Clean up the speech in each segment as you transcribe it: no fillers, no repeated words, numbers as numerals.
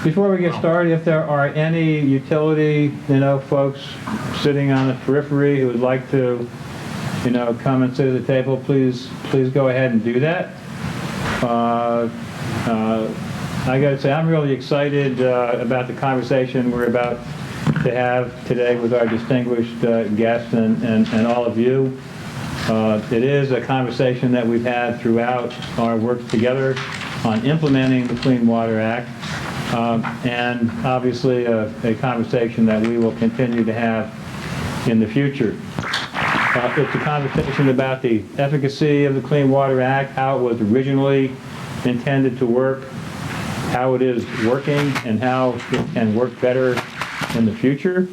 Before we get started, if there are any utility, folks sitting on the periphery who would like to, come and sit at the table, please go ahead and do that. I got to say, I'm really excited about the conversation we're about to have today with our distinguished guests and all of you. It is a conversation that we've had throughout our work together on implementing the Clean Water Act, and obviously a conversation that we will continue to have in the future. It's a conversation about the efficacy of the Clean Water Act, how it was originally intended to work, how it is working, and how it can work better in the future.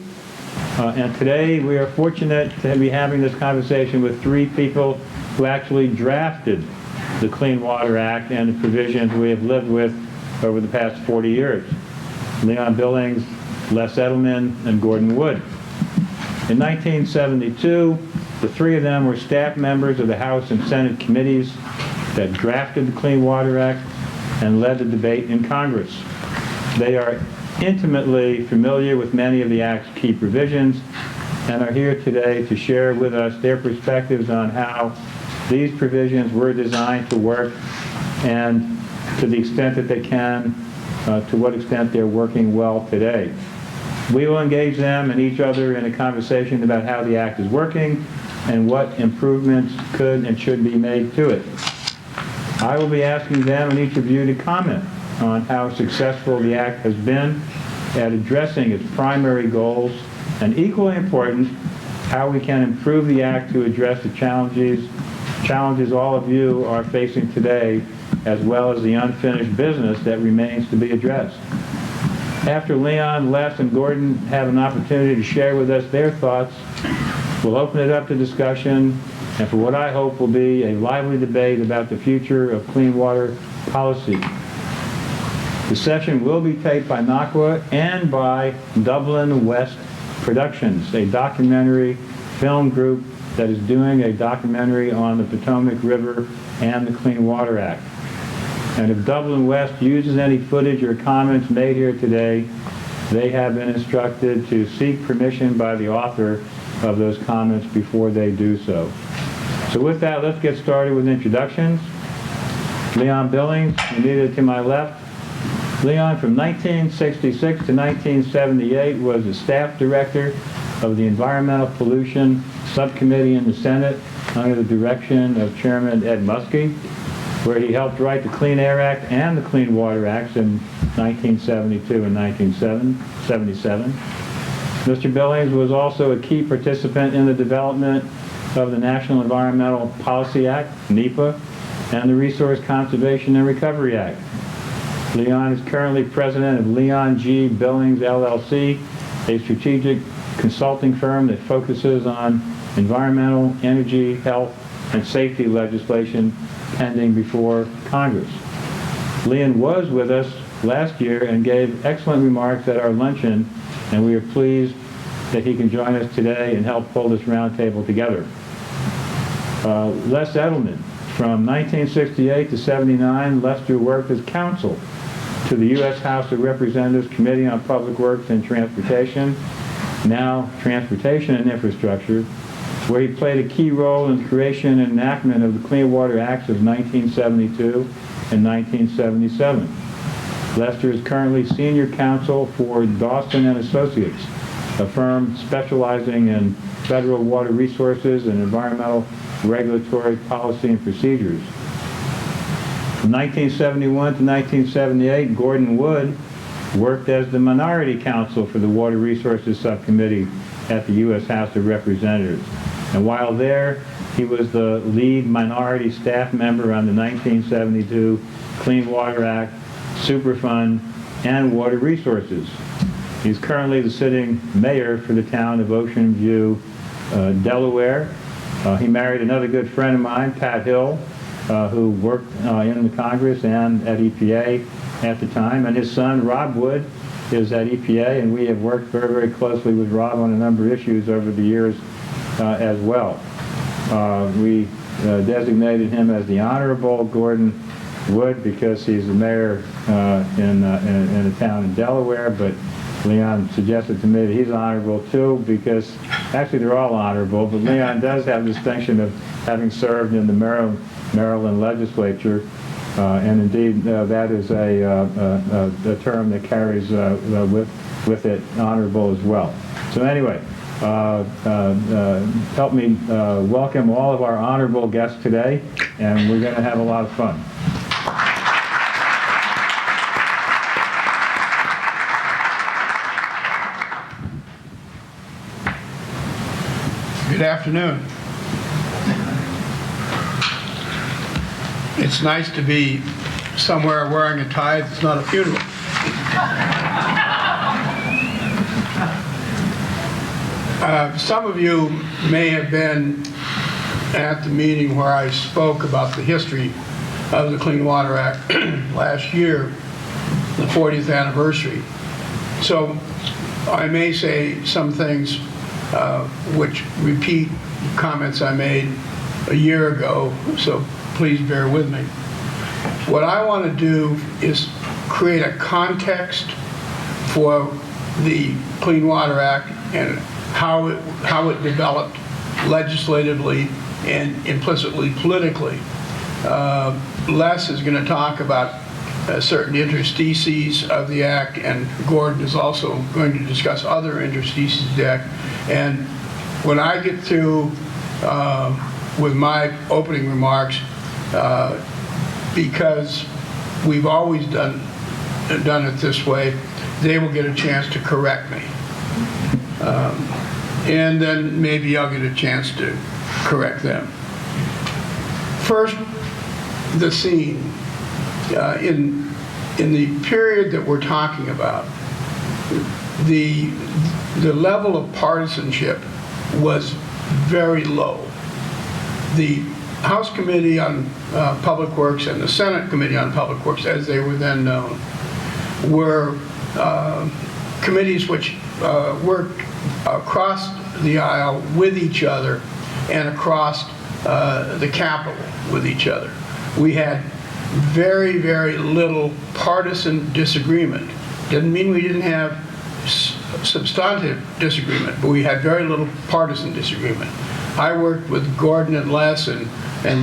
And today we are fortunate to be having this conversation with three people who actually drafted the Clean Water Act and the provisions we have lived with over the past 40 years. Leon Billings, Les Edelman, and Gordon Wood. In 1972, the three of them were staff members of the House and Senate committees that drafted the Clean Water Act and led the debate in Congress. They are intimately familiar with many of the Act's key provisions and are here today to share with us their perspectives on how these provisions were designed to work and, to the extent that they can, to what extent they're working well today. We will engage them and each other in a conversation about how the Act is working and what improvements could and should be made to it. I will be asking them and each of you to comment on how successful the Act has been at addressing its primary goals, and equally important, how we can improve the Act to address the challenges all of you are facing today, as well as the unfinished business that remains to be addressed. After Leon, Les, and Gordon have an opportunity to share with us their thoughts, we'll open it up to discussion and for what I hope will be a lively debate about the future of clean water policy. The session will be taped by NACWA and by Dublin West Productions, a documentary film group that is doing a documentary on the Potomac River and the Clean Water Act. And if Dublin West uses any footage or comments made here today, they have been instructed to seek permission by the author of those comments before they do so. So with that, let's get started with introductions. Leon Billings, immediately to my left. Leon, from 1966 to 1978, was the staff director of the Environmental Pollution Subcommittee in the Senate under the direction of Chairman Ed Muskie, where he helped write the Clean Air Act and the Clean Water Acts in 1972 and 1977. Mr. Billings was also a key participant in the development of the National Environmental Policy Act, NEPA, and the Resource Conservation and Recovery Act. Leon is currently president of Leon G. Billings, LLC, a strategic consulting firm that focuses on environmental, energy, health, and safety legislation pending before Congress. Leon was with us last year and gave excellent remarks at our luncheon, and we are pleased that he can join us today and help pull this roundtable together. Les Edelman, from 1968 to 79, Lester worked as counsel to the U.S. House of Representatives Committee on Public Works and Transportation, now Transportation and Infrastructure, where he played a key role in the creation and enactment of the Clean Water Acts of 1972 and 1977. Lester is currently senior counsel for Dawson and Associates, a firm specializing in federal water resources and environmental regulatory policy and procedures. From 1971 to 1978, Gordon Wood worked as the minority counsel for the Water Resources Subcommittee at the U.S. House of Representatives. And while there, he was the lead minority staff member on the 1972 Clean Water Act, Superfund, and Water Resources. He's currently the sitting mayor for the town of Ocean View, Delaware. He married another good friend of mine, Pat Hill, who worked in the Congress and at EPA at the time. And his son, Rob Wood, is at EPA, and we have worked very, very closely with Rob on a number of issues over the years as well. We designated him as the Honorable Gordon Wood because he's the mayor in a town in Delaware, but Leon suggested to me that he's honorable too, because actually they're all honorable, but Leon does have the distinction of having served in the Maryland legislature, and indeed that is a term that carries with it honorable as well. So anyway, help me welcome all of our honorable guests today, and we're going to have a lot of fun. Good afternoon. It's nice to be somewhere wearing a tie that's not a funeral. Some of you may have been at the meeting where I spoke about the history of the Clean Water Act last year, the 40th anniversary. So I may say some things which repeat comments I made a year ago, so please bear with me. What I want to do is create a context for the Clean Water Act and how it developed legislatively and implicitly politically. Les is going to talk about certain interstices of the Act, and Gordon is also going to discuss other interstices of the Act. And when I get through with my opening remarks, because we've always done it this way, they will get a chance to correct me. And then maybe I'll get a chance to correct them. First, the scene. In the period that we're talking about, the level of partisanship was very low. The House Committee on Public Works and the Senate Committee on Public Works, as they were then known, were committees which worked across the aisle with each other and across the Capitol with each other. We had very, very little partisan disagreement. Didn't mean we didn't have substantive disagreement, but we had very little partisan disagreement. I worked with Gordon and Les and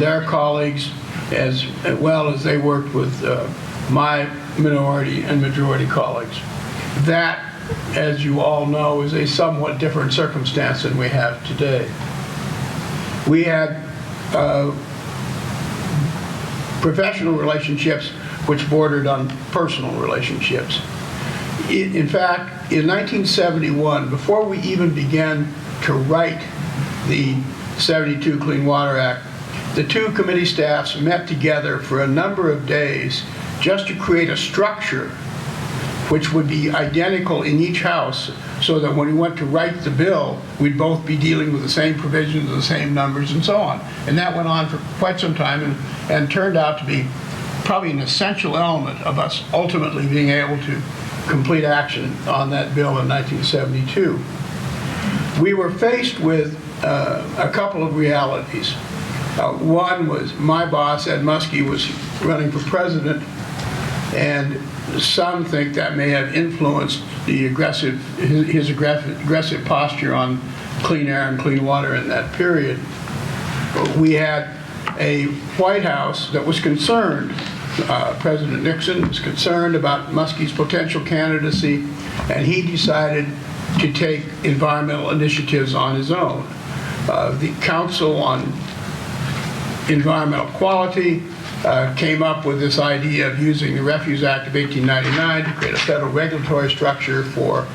their colleagues as well as they worked with my minority and majority colleagues. That, as you all know, is a somewhat different circumstance than we have today. We had professional relationships which bordered on personal relationships. In fact, in 1971, before we even began to write the 72 Clean Water Act, the two committee staffs met together for a number of days just to create a structure which would be identical in each house, so that when we went to write the bill, we'd both be dealing with the same provisions, the same numbers, and so on. And that went on for quite some time and turned out to be probably an essential element of us ultimately being able to complete action on that bill in 1972. We were faced with a couple of realities. One was my boss, Ed Muskie, was running for president, and some think that may have influenced his aggressive posture on clean air and clean water in that period. We had a White House that was concerned. President Nixon was concerned about Muskie's potential candidacy, and he decided to take environmental initiatives on his own. The Council on Environmental Quality came up with this idea of using the Refuse Act of 1899 to create a federal regulatory structure for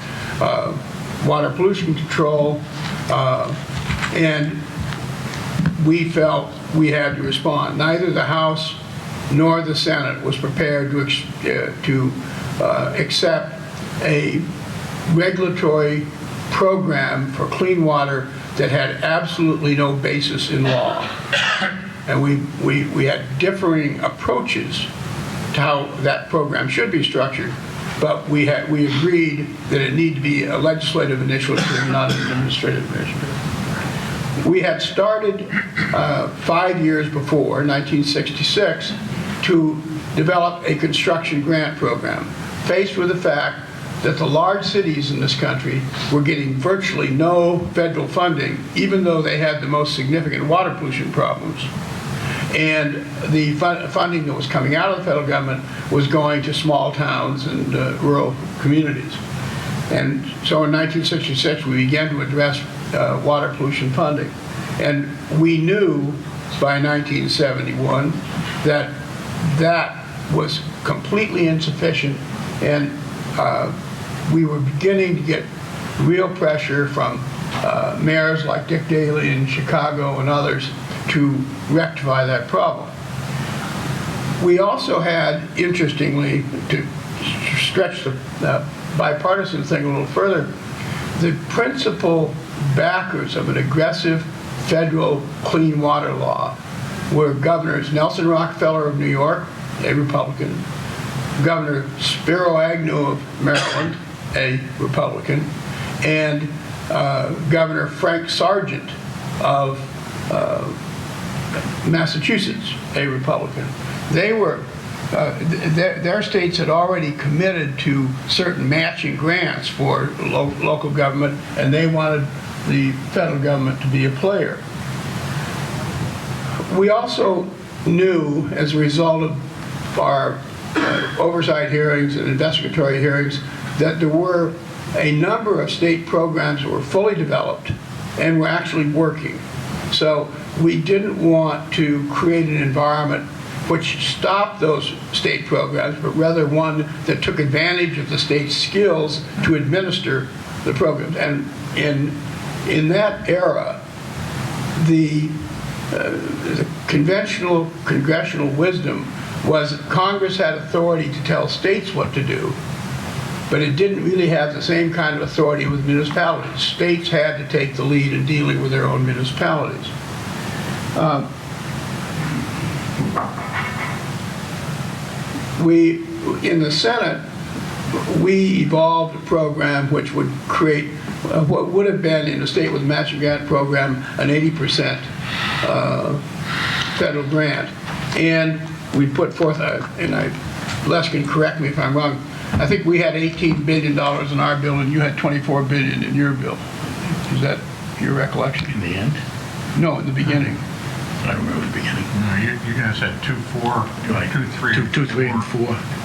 water pollution control, and we felt we had to respond. Neither the House nor the Senate was prepared to accept a regulatory program for clean water that had absolutely no basis in law. And we had differing approaches to how that program should be structured, but we agreed that it needed to be a legislative initiative, not an administrative initiative. We had started 5 years before, 1966, to develop a construction grant program, faced with the fact that the large cities in this country were getting virtually no federal funding, even though they had the most significant water pollution problems. And the funding that was coming out of the federal government was going to small towns and rural communities. And so in 1966, we began to address water pollution funding. And we knew by 1971 that that was completely insufficient, and we were beginning to get real pressure from mayors like Dick Daley in Chicago and others to rectify that problem. We also had, interestingly, to stretch the bipartisan thing a little further, the principal backers of an aggressive federal clean water law were Governors Nelson Rockefeller of New York, a Republican, Governor Spiro Agnew of Maryland, a Republican, and Governor Frank Sargent of Massachusetts, a Republican. They were, their states had already committed to certain matching grants for local government, and they wanted the federal government to be a player. We also knew, as a result of our oversight hearings and investigatory hearings, that there were a number of state programs that were fully developed and were actually working. So we didn't want to create an environment which stopped those state programs, but rather one that took advantage of the state's skills to administer the programs. And in that era, the conventional congressional wisdom was that Congress had authority to tell states what to do, but it didn't really have the same kind of authority with municipalities. States had to take the lead in dealing with their own municipalities. In the Senate, we evolved a program which would create what would have been, in a state with a matching grant program, an 80% federal grant. And we put forth, Les can correct me if I'm wrong, I think we had $18 billion in our bill and you had $24 billion in your bill. Is that your recollection? In the end? No, in the beginning. I don't remember the beginning. No, you guys had 2, 4, Right. 2, 3, 2, 3, and 4.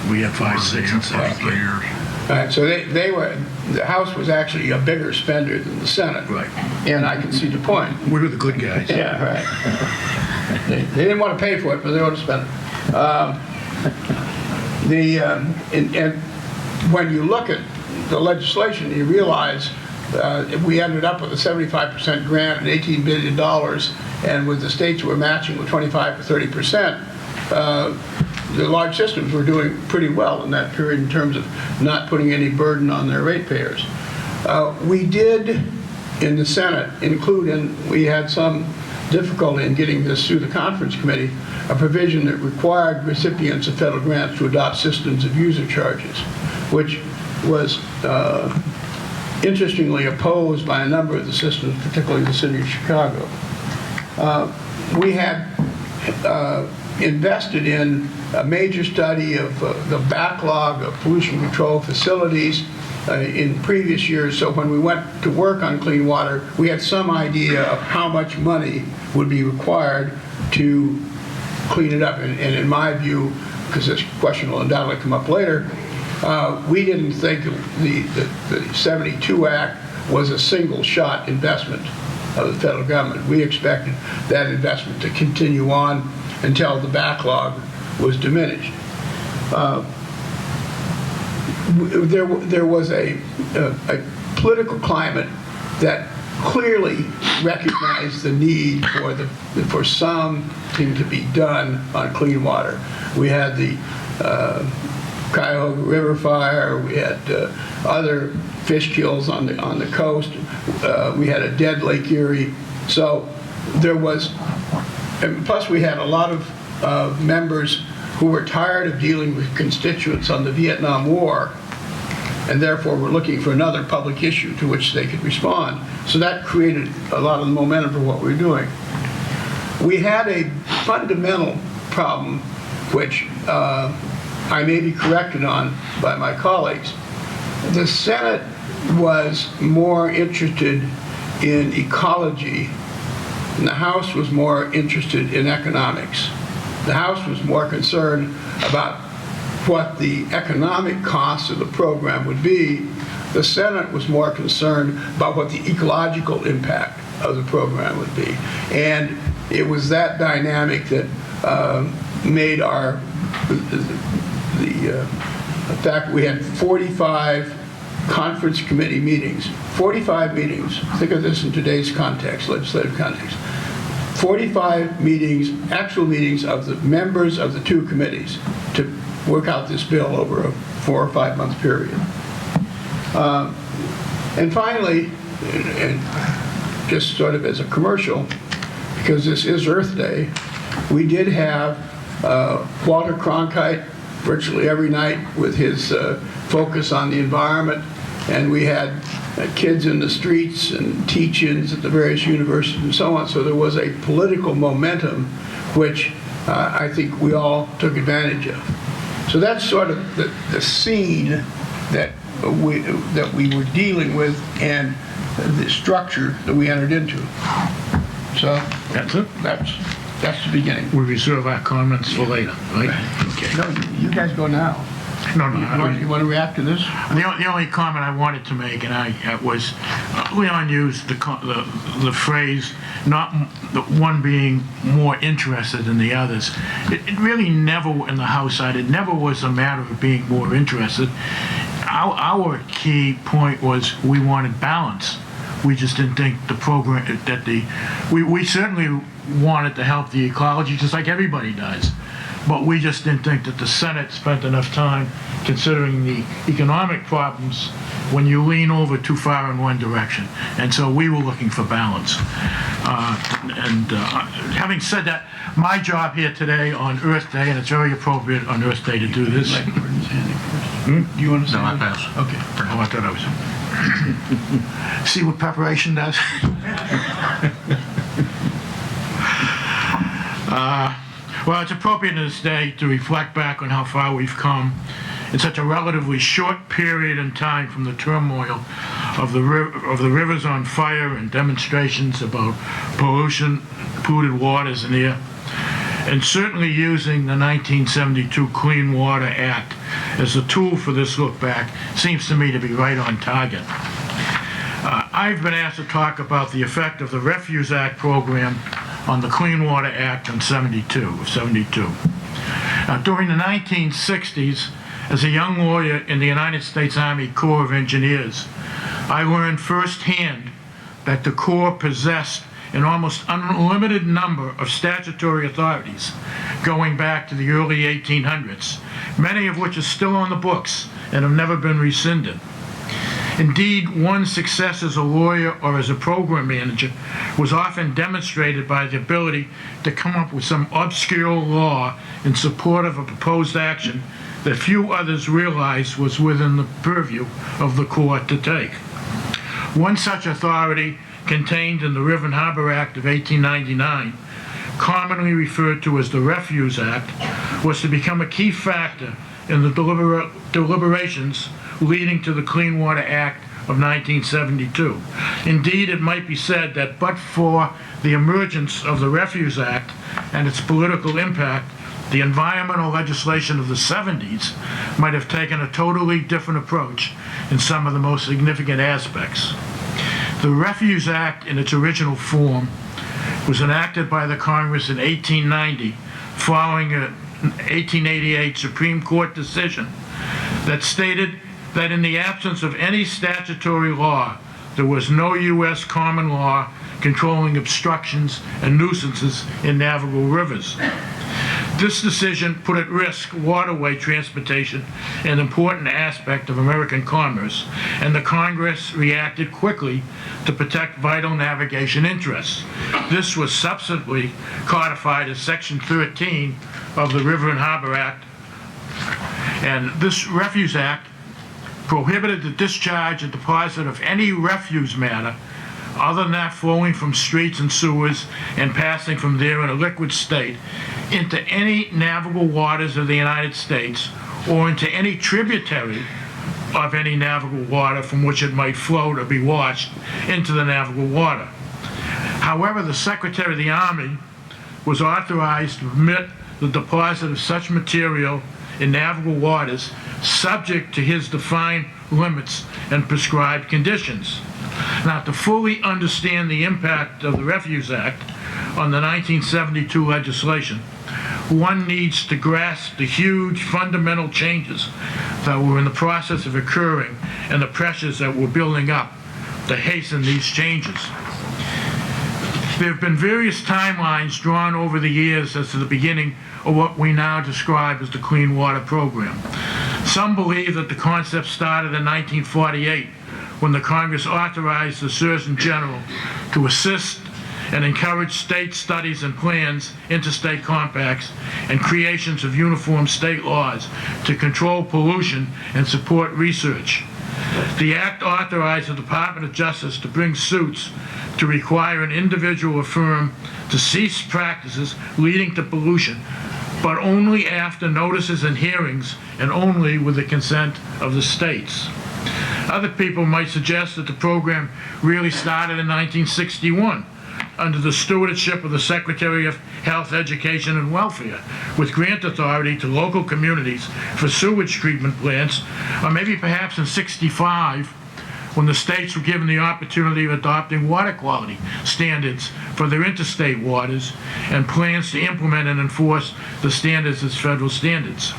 We had 5, 6, and 7. 3 years. All right, so they were, the House was actually a bigger spender than the Senate. Right. And I can see the point. We were the good guys. Yeah, right. They didn't want to pay for it, but they wanted to spend it. And when you look at the legislation, you realize we ended up with a 75% grant and $18 billion, and with the states were matching with 25 to 30%, the large systems were doing pretty well in that period in terms of not putting any burden on their ratepayers. We did, in the Senate, include, and we had some difficulty in getting this through the conference committee, a provision that required recipients of federal grants to adopt systems of user charges, which was interestingly opposed by a number of the systems, particularly the city of Chicago. We had invested in a major study of the backlog of pollution control facilities in previous years, so when we went to work on clean water, we had some idea of how much money would be required to clean it up. And in my view, because this question will undoubtedly come up later, we didn't think the 72 Act was a single-shot investment of the federal government. We expected that investment to continue on until the backlog was diminished. There was a political climate that clearly recognized the need for something to be done on clean water. We had the Cuyahoga River fire. We had other fish kills on the coast. We had a dead Lake Erie. So there was, and plus we had a lot of members who were tired of dealing with constituents on the Vietnam War, and therefore were looking for another public issue to which they could respond. So that created a lot of the momentum for what we were doing. We had a fundamental problem which I may be corrected on by my colleagues. The Senate was more interested in ecology, and the House was more interested in economics. The House was more concerned about what the economic costs of the program would be. The Senate was more concerned about what the ecological impact of the program would be. And it was that dynamic that made the fact that we had 45 conference committee meetings, 45 meetings. Think of this in today's context, legislative context. 45 meetings, actual meetings of the members of the two committees to work out this bill over a 4 or 5 month period. And finally, and just sort of as a commercial, because this is Earth Day, we did have Walter Cronkite virtually every night with his focus on the environment, and we had kids in the streets and teach-ins at the various universities and so on. So there was a political momentum which I think we all took advantage of. So that's sort of the scene that we were dealing with and the structure that we entered into. So That's it? that's the beginning. We reserve our comments for later, right? Okay. No, you guys go now. No, You want to react to this? The only comment I wanted to make, and was Leon used the phrase, not the one being more interested than the others. It really never, in the House side, it never was a matter of being more interested. Our key point was we wanted balance. We just didn't think the program, we certainly wanted to help the ecology just like everybody does. But we just didn't think that the Senate spent enough time considering the economic problems when you lean over too far in one direction. And so we were looking for balance. Having said that, my job here today on Earth Day, and it's very appropriate on Earth Day to do this. Do you want to say No, I anything? pass. Okay. Oh, I thought I was. See what preparation does? Well, it's appropriate in this day to reflect back on how far we've come in such a relatively short period in time from the turmoil of the rivers on fire and demonstrations about pollution, polluted waters and air, and certainly using the 1972 Clean Water Act as a tool for this look back seems to me to be right on target. I've been asked to talk about the effect of the Refuse Act program on the Clean Water Act of 72. During the 1960s, as a young lawyer in the United States Army Corps of Engineers, I learned firsthand that the Corps possessed an almost unlimited number of statutory authorities going back to the early 1800s, many of which are still on the books and have never been rescinded. Indeed, one's success as a lawyer or as a program manager was often demonstrated by the ability to come up with some obscure law in support of a proposed action that few others realized was within the purview of the court to take. One such authority, contained in the River and Harbor Act of 1899, commonly referred to as the Refuse Act, was to become a key factor in the deliberations leading to the Clean Water Act of 1972. Indeed, it might be said that but for the emergence of the Refuse Act and its political impact, the environmental legislation of the 70s might have taken a totally different approach in some of the most significant aspects. The Refuse Act in its original form was enacted by the Congress in 1890 following a 1888 Supreme Court decision that stated that in the absence of any statutory law, there was no U.S. common law controlling obstructions and nuisances in navigable rivers. This decision put at risk waterway transportation, an important aspect of American commerce, and the Congress reacted quickly to protect vital navigation interests. This was subsequently codified as Section 13 of the River and Harbor Act, and this Refuse Act prohibited the discharge and deposit of any refuse matter other than that flowing from streets and sewers and passing from there in a liquid state into any navigable waters of the United States or into any tributary of any navigable water from which it might flow or be washed into the navigable water. However, the Secretary of the Army was authorized to permit the deposit of such material in navigable waters subject to his defined limits and prescribed conditions. Now, to fully understand the impact of the Refuse Act on the 1972 legislation, one needs to grasp the huge fundamental changes that were in the process of occurring and the pressures that were building up to hasten these changes. There have been various timelines drawn over the years as to the beginning of what we now describe as the Clean Water Program. Some believe that the concept started in 1948 when the Congress authorized the Surgeon General to assist and encourage state studies and plans, interstate compacts, and creations of uniform state laws to control pollution and support research. The act authorized the Department of Justice to bring suits to require an individual or firm to cease practices leading to pollution, but only after notices and hearings and only with the consent of the states. Other people might suggest that the program really started in 1961 under the stewardship of the Secretary of Health, Education, and Welfare, with grant authority to local communities for sewage treatment plants, or maybe perhaps in '65, when the states were given the opportunity of adopting water quality standards for their interstate waters and plans to implement and enforce the standards as federal standards.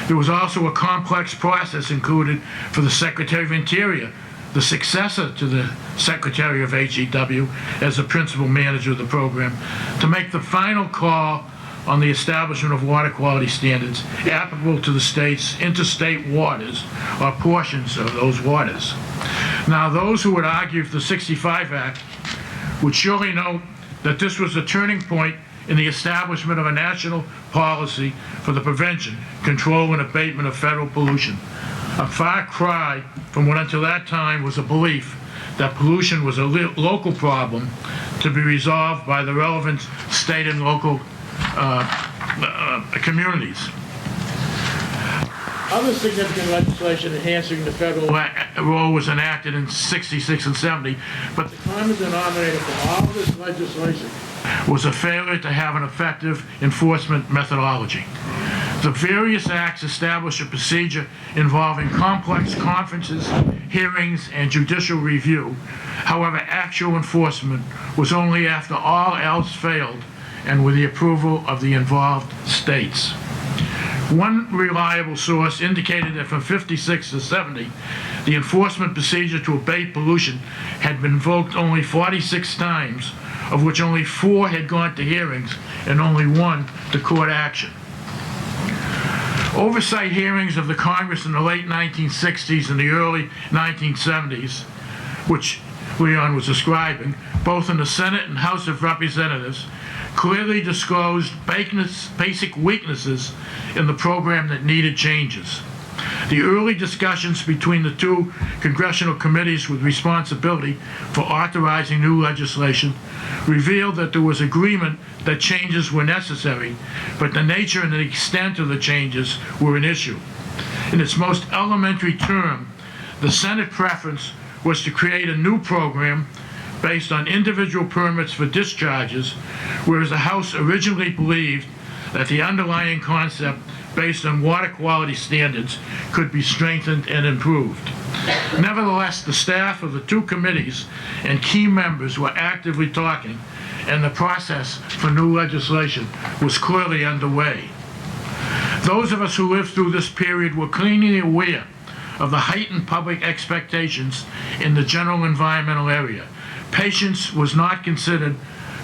There was also a complex process included for the Secretary of Interior, the successor to the Secretary of HEW as the principal manager of the program, to make the final call on the establishment of water quality standards applicable to the state's interstate waters or portions of those waters. Now, those who would argue for the '65 Act would surely note that this was a turning point in the establishment of a national policy for the prevention, control, and abatement of federal pollution. A far cry from what until that time was a belief that pollution was a local problem to be resolved by the relevant state and local communities. Other significant legislation enhancing the federal role was enacted in '66 and '70, but the common denominator for all this legislation was a failure to have an effective enforcement methodology. The various acts establish a procedure involving complex conferences, hearings, and judicial review. However, actual enforcement was only after all else failed and with the approval of the involved states. One reliable source indicated that from '56 to '70, the enforcement procedure to abate pollution had been invoked only 46 times, of which only 4 had gone to hearings and only 1 to court action. Oversight hearings of the Congress in the late 1960s and the early 1970s, which Leon was describing, both in the Senate and House of Representatives, clearly disclosed basic weaknesses in the program that needed changes. The early discussions between the 2 congressional committees with responsibility for authorizing new legislation revealed that there was agreement that changes were necessary, but the nature and the extent of the changes were an issue. In its most elementary term, the Senate preference was to create a new program based on individual permits for discharges, whereas the House originally believed that the underlying concept based on water quality standards could be strengthened and improved. Nevertheless, the staff of the 2 committees and key members were actively talking, and the process for new legislation was clearly underway. Those of us who lived through this period were keenly aware of the heightened public expectations in the general environmental area. Patience was not considered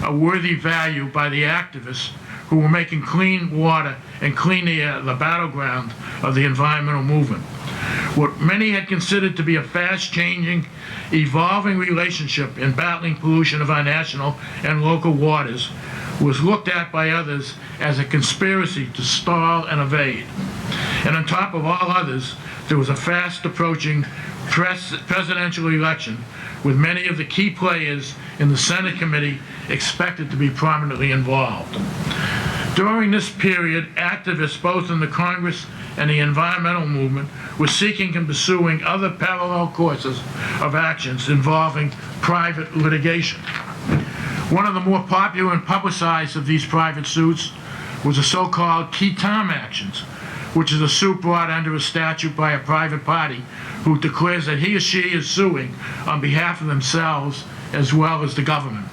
a worthy value by the activists who were making clean water and clean air the battleground of the environmental movement. What many had considered to be a fast-changing, evolving relationship in battling pollution of our national and local waters was looked at by others as a conspiracy to stall and evade. And on top of all others, there was a fast-approaching presidential election with many of the key players in the Senate committee expected to be prominently involved. During this period, activists both in the Congress and the environmental movement were seeking and pursuing other parallel courses of actions involving private litigation. One of the more popular and publicized of these private suits was the so-called key time actions, which is a suit brought under a statute by a private party who declares that he or she is suing on behalf of themselves as well as the government.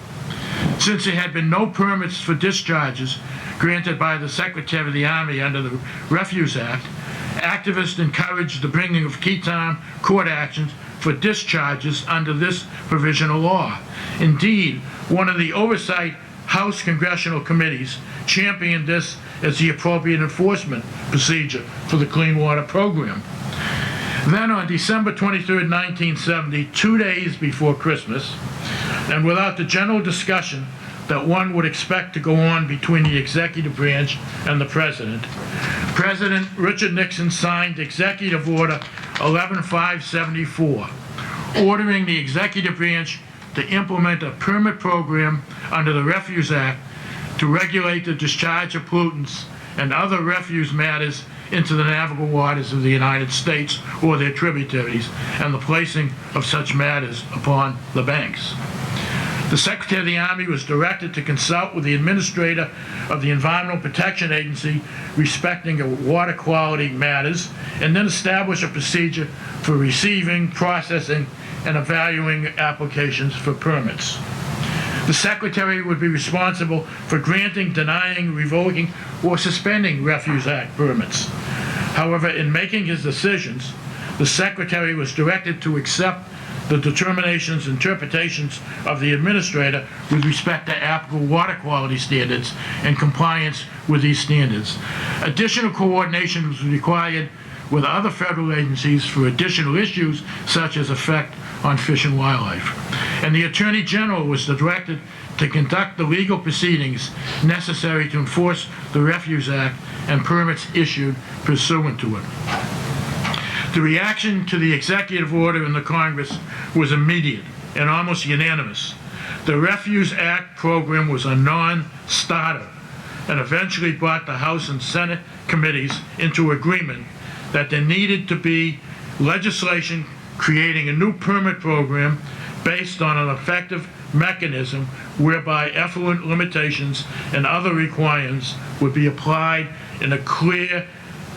Since there had been no permits for discharges granted by the Secretary of the Army under the Refuse Act, activists encouraged the bringing of key time court actions for discharges under this provisional law. Indeed, one of the oversight House congressional committees championed this as the appropriate enforcement procedure for the Clean Water Program. Then on December 23, 1970, 2 days before Christmas, and without the general discussion that one would expect to go on between the executive branch and the president, President Richard Nixon signed Executive Order 11574, ordering the executive branch to implement a permit program under the Refuse Act to regulate the discharge of pollutants and other refuse matters into the navigable waters of the United States or their tributaries, and the placing of such matters upon the banks. The Secretary of the Army was directed to consult with the administrator of the Environmental Protection Agency respecting water quality matters, and then establish a procedure for receiving, processing, and evaluating applications for permits. The Secretary would be responsible for granting, denying, revoking, or suspending Refuse Act permits. However, in making his decisions, the Secretary was directed to accept the determinations, interpretations of the administrator with respect to applicable water quality standards and compliance with these standards. Additional coordination was required with other federal agencies for additional issues such as effect on fish and wildlife. And the Attorney General was directed to conduct the legal proceedings necessary to enforce the Refuse Act and permits issued pursuant to it. The reaction to the executive order in the Congress was immediate and almost unanimous. The Refuse Act program was a non-starter and eventually brought the House and Senate committees into agreement that there needed to be legislation creating a new permit program based on an effective mechanism whereby effluent limitations and other requirements would be applied in a clear,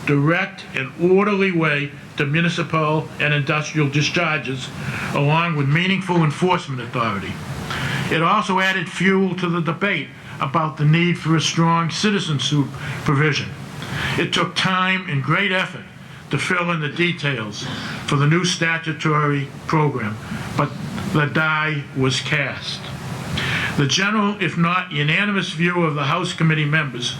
direct, and orderly way to municipal and industrial discharges, along with meaningful enforcement authority. It also added fuel to the debate about the need for a strong citizen suit provision. It took time and great effort to fill in the details for the new statutory program, but the die was cast. The general, if not unanimous view of the House committee members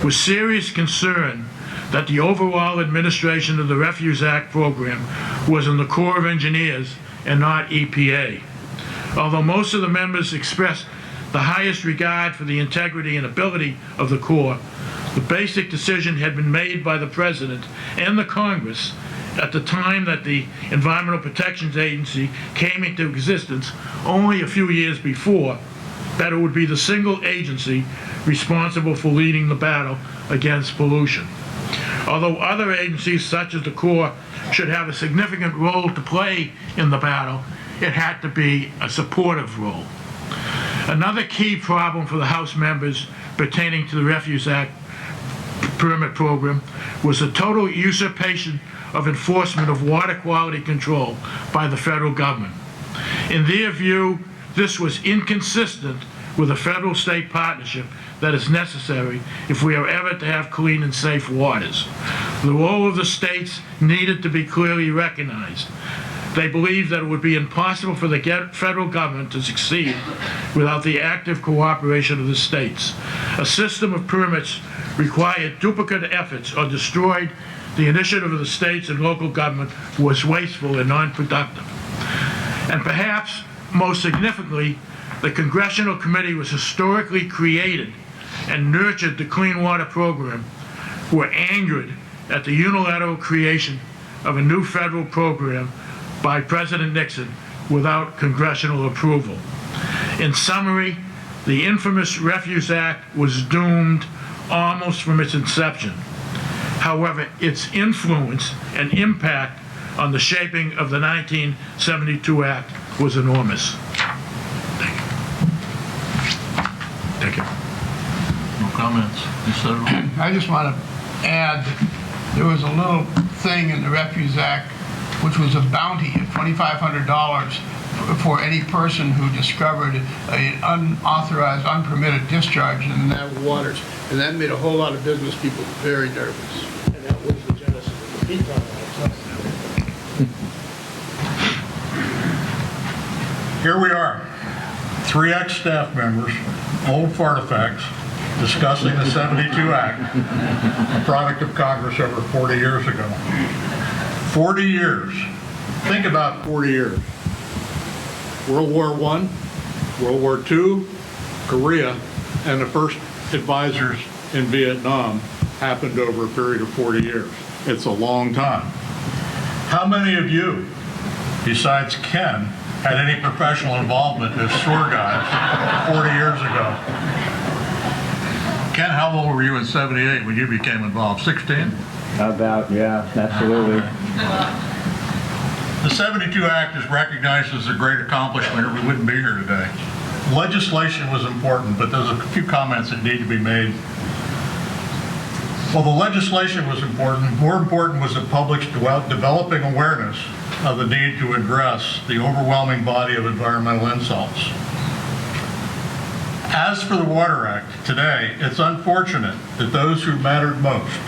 was serious concern that the overall administration of the Refuse Act program was in the Corps of Engineers and not EPA. Although most of the members expressed the highest regard for the integrity and ability of the Corps, the basic decision had been made by the President and the Congress at the time that the Environmental Protection Agency came into existence only a few years before, that it would be the single agency responsible for leading the battle against pollution. Although other agencies such as the Corps should have a significant role to play in the battle, it had to be a supportive role. Another key problem for the House members pertaining to the Refuse Act permit program was the total usurpation of enforcement of water quality control by the federal government. In their view, this was inconsistent with a federal-state partnership that is necessary if we are ever to have clean and safe waters. The role of the states needed to be clearly recognized. They believed that it would be impossible for the federal government to succeed without the active cooperation of the states. A system of permits required duplicate efforts or destroyed the initiative of the states and local government, was wasteful and non-productive. And perhaps most significantly, the Congressional Committee was historically created and nurtured the Clean Water Program, were angered at the unilateral creation of a new federal program by President Nixon without congressional approval. In summary, the infamous Refuse Act was doomed almost from its inception. However, its influence and impact on the shaping of the 1972 Act was enormous. Thank you. Thank you. No comments. You said it all. I just want to add that there was a little thing in the Refuse Act which was a bounty of $2,500 for any person who discovered an unauthorized, unpermitted discharge in the waters. And that made a whole lot of business people very nervous. And that was the genesis of the Teton Act. Here we are, 3 ex-staff members, old fartifacts, discussing the 72 Act, a product of Congress over 40 years ago. 40 years. Think about 40 years. World War I, World War II, Korea, and the first advisors in Vietnam happened over a period of 40 years. It's a long time. How many of you, besides Ken, had any professional involvement as sewer guys 40 years ago? Ken, how old were you in '78 when you became involved? 16? About, yeah, absolutely. The 72 Act is recognized as a great accomplishment or we wouldn't be here today. Legislation was important, but there's a few comments that need to be made. While the legislation was important, more important was the public's developing awareness of the need to address the overwhelming body of environmental insults. As for the Water Act, today, it's unfortunate that those who mattered most,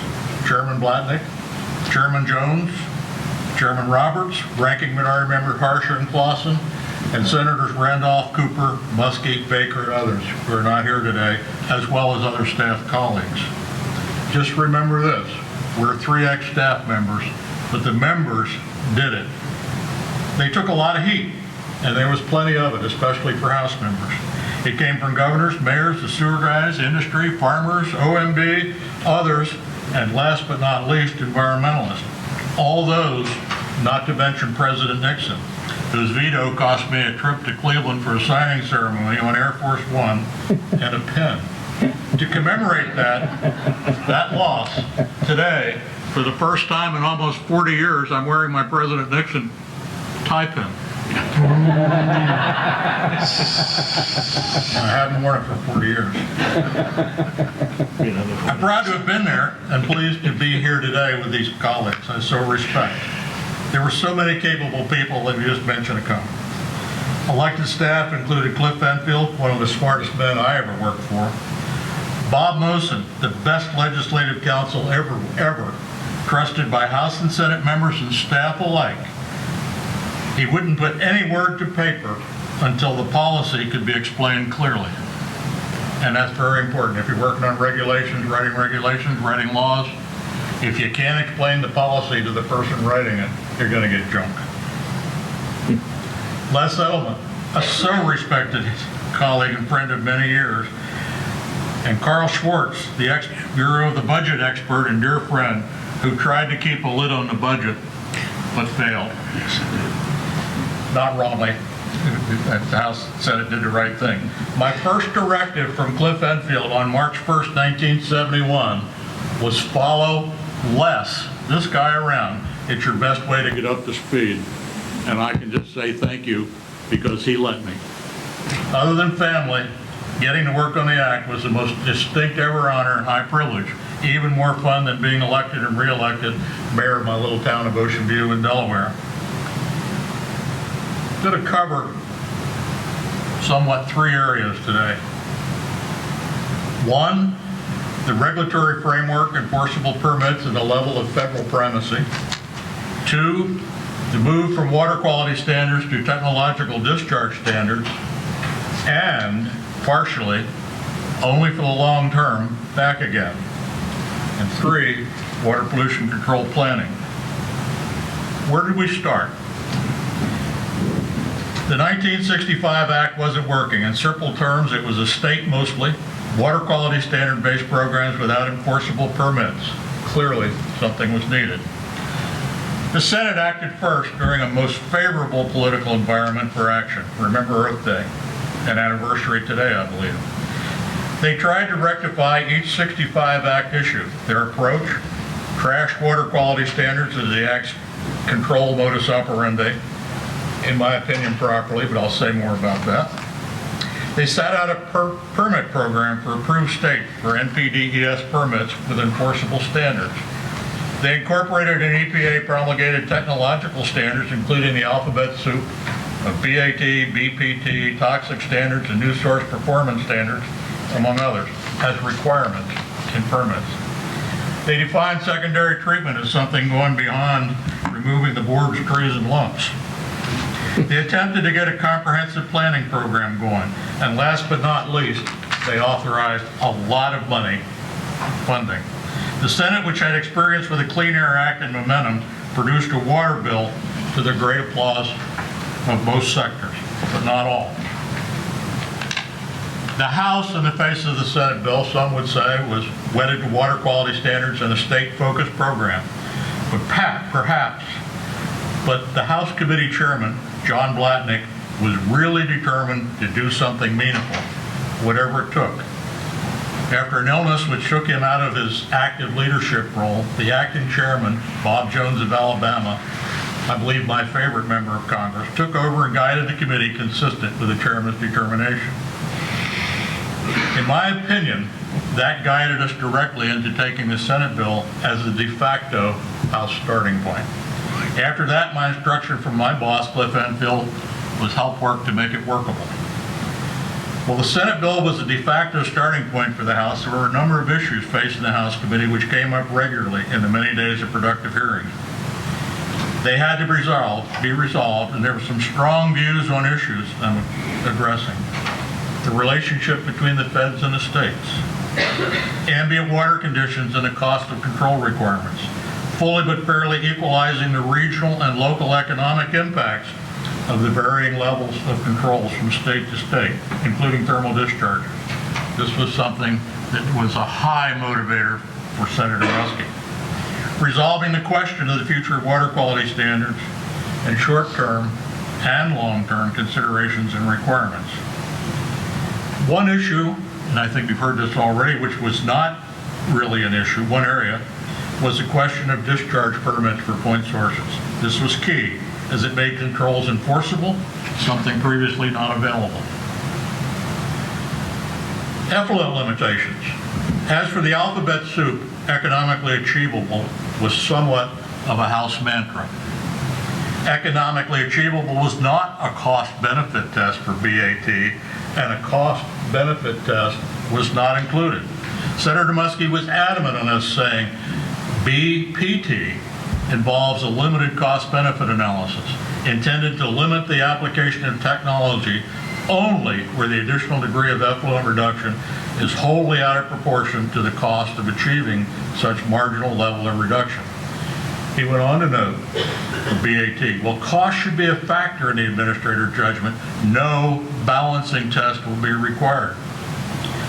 Chairman Blatnick, Chairman Jones, Chairman Roberts, Ranking Minority Member Harsher and Clausen, and Senators Randolph, Cooper, Muskie, Baker, and others who are not here today, as well as other staff colleagues. Just remember this, we're 3 ex-staff members, but the members did it. They took a lot of heat, and there was plenty of it, especially for House members. It came from governors, mayors, the sewer guys, industry, farmers, OMB, others, and last but not least, environmentalists. All those, not to mention President Nixon, whose veto cost me a trip to Cleveland for a signing ceremony on Air Force One and a pen. To commemorate that loss, today, for the first time in almost 40 years, I'm wearing my President Nixon tie pin. I haven't worn it for 40 years. I'm proud to have been there and pleased to be here today with these colleagues. I so respect. There were so many capable people, and you just mentioned a couple. Elected staff included Cliff Enfield, one of the smartest men I ever worked for. Bob Mosen, the best legislative counsel ever, trusted by House and Senate members and staff alike. He wouldn't put any word to paper until the policy could be explained clearly. And that's very important. If you're working on regulations, writing laws, if you can't explain the policy to the person writing it, you're going to get junk. Les Edelman, a so respected colleague and friend of many years, and Carl Schwartz, the ex-Bureau of the Budget expert and dear friend, who tried to keep a lid on the budget, but failed. Not wrongly. The House and Senate did the right thing. My first directive from Cliff Enfield on March 1st, 1971 was follow less this guy around. It's your best way to get up to speed. And I can just say thank you because he let me. Other than family, getting to work on the act was the most distinct ever honor and high privilege. Even more fun than being elected and re-elected mayor of my little town of Ocean View in Delaware. I'm going to cover somewhat 3 areas today. 1, the regulatory framework, enforceable permits, and the level of federal primacy. 2, the move from water quality standards to technological discharge standards, and partially, only for the long term, back again. And 3, water pollution control planning. Where did we start? The 1965 Act wasn't working. In simple terms, it was a state mostly, water quality standard-based programs without enforceable permits. Clearly, something was needed. The Senate acted first during a most favorable political environment for action. Remember Earth Day, an anniversary today, I believe. They tried to rectify each 65 Act issue. Their approach, trash water quality standards as the Act's control modus operandi, in my opinion properly, but I'll say more about that. They set out a permit program for approved state for NPDES permits with enforceable standards. They incorporated an EPA promulgated technological standards, including the alphabet soup of BAT, BPT, toxic standards, and new source performance standards, among others, as requirements in permits. They defined secondary treatment as something going beyond removing the borbs, trees, and lumps. They attempted to get a comprehensive planning program going, and last but not least, they authorized a lot of money funding. The Senate, which had experience with the Clean Air Act and momentum, produced a water bill to the great applause of most sectors, but not all. The House, in the face of the Senate bill, some would say, was wedded to water quality standards and a state-focused program. But perhaps, the House Committee Chairman, John Blatnick, was really determined to do something meaningful, whatever it took. After an illness which took him out of his active leadership role, the acting chairman, Bob Jones of Alabama, I believe my favorite member of Congress, took over and guided the committee consistent with the chairman's determination. In my opinion, that guided us directly into taking the Senate bill as a de facto House starting point. After that, my instruction from my boss, Cliff Enfield, was help work to make it workable. Well, the Senate bill was a de facto starting point for the House. There were a number of issues facing the House committee which came up regularly in the many days of productive hearings. They had to be resolved, and there were some strong views on issues I'm addressing. The relationship between the feds and the states, ambient water conditions and the cost of control requirements, fully but fairly equalizing the regional and local economic impacts of the varying levels of controls from state to state, including thermal discharges. This was something that was a high motivator for Senator Muskie. Resolving the question of the future of water quality standards and short-term and long-term considerations and requirements. One issue, and I think you've heard this already, which was not really an issue, one area, was the question of discharge permits for point sources. This was key, as it made controls enforceable, something previously not available. Effluent limitations. As for the alphabet soup, economically achievable was somewhat of a House mantra. Economically achievable was not a cost-benefit test for BAT, and a cost-benefit test was not included. Senator Muskie was adamant on us, saying BPT involves a limited cost-benefit analysis intended to limit the application of technology only where the additional degree of effluent reduction is wholly out of proportion to the cost of achieving such marginal level of reduction. He went on to note for BAT, well, cost should be a factor in the administrator's judgment. No balancing test will be required.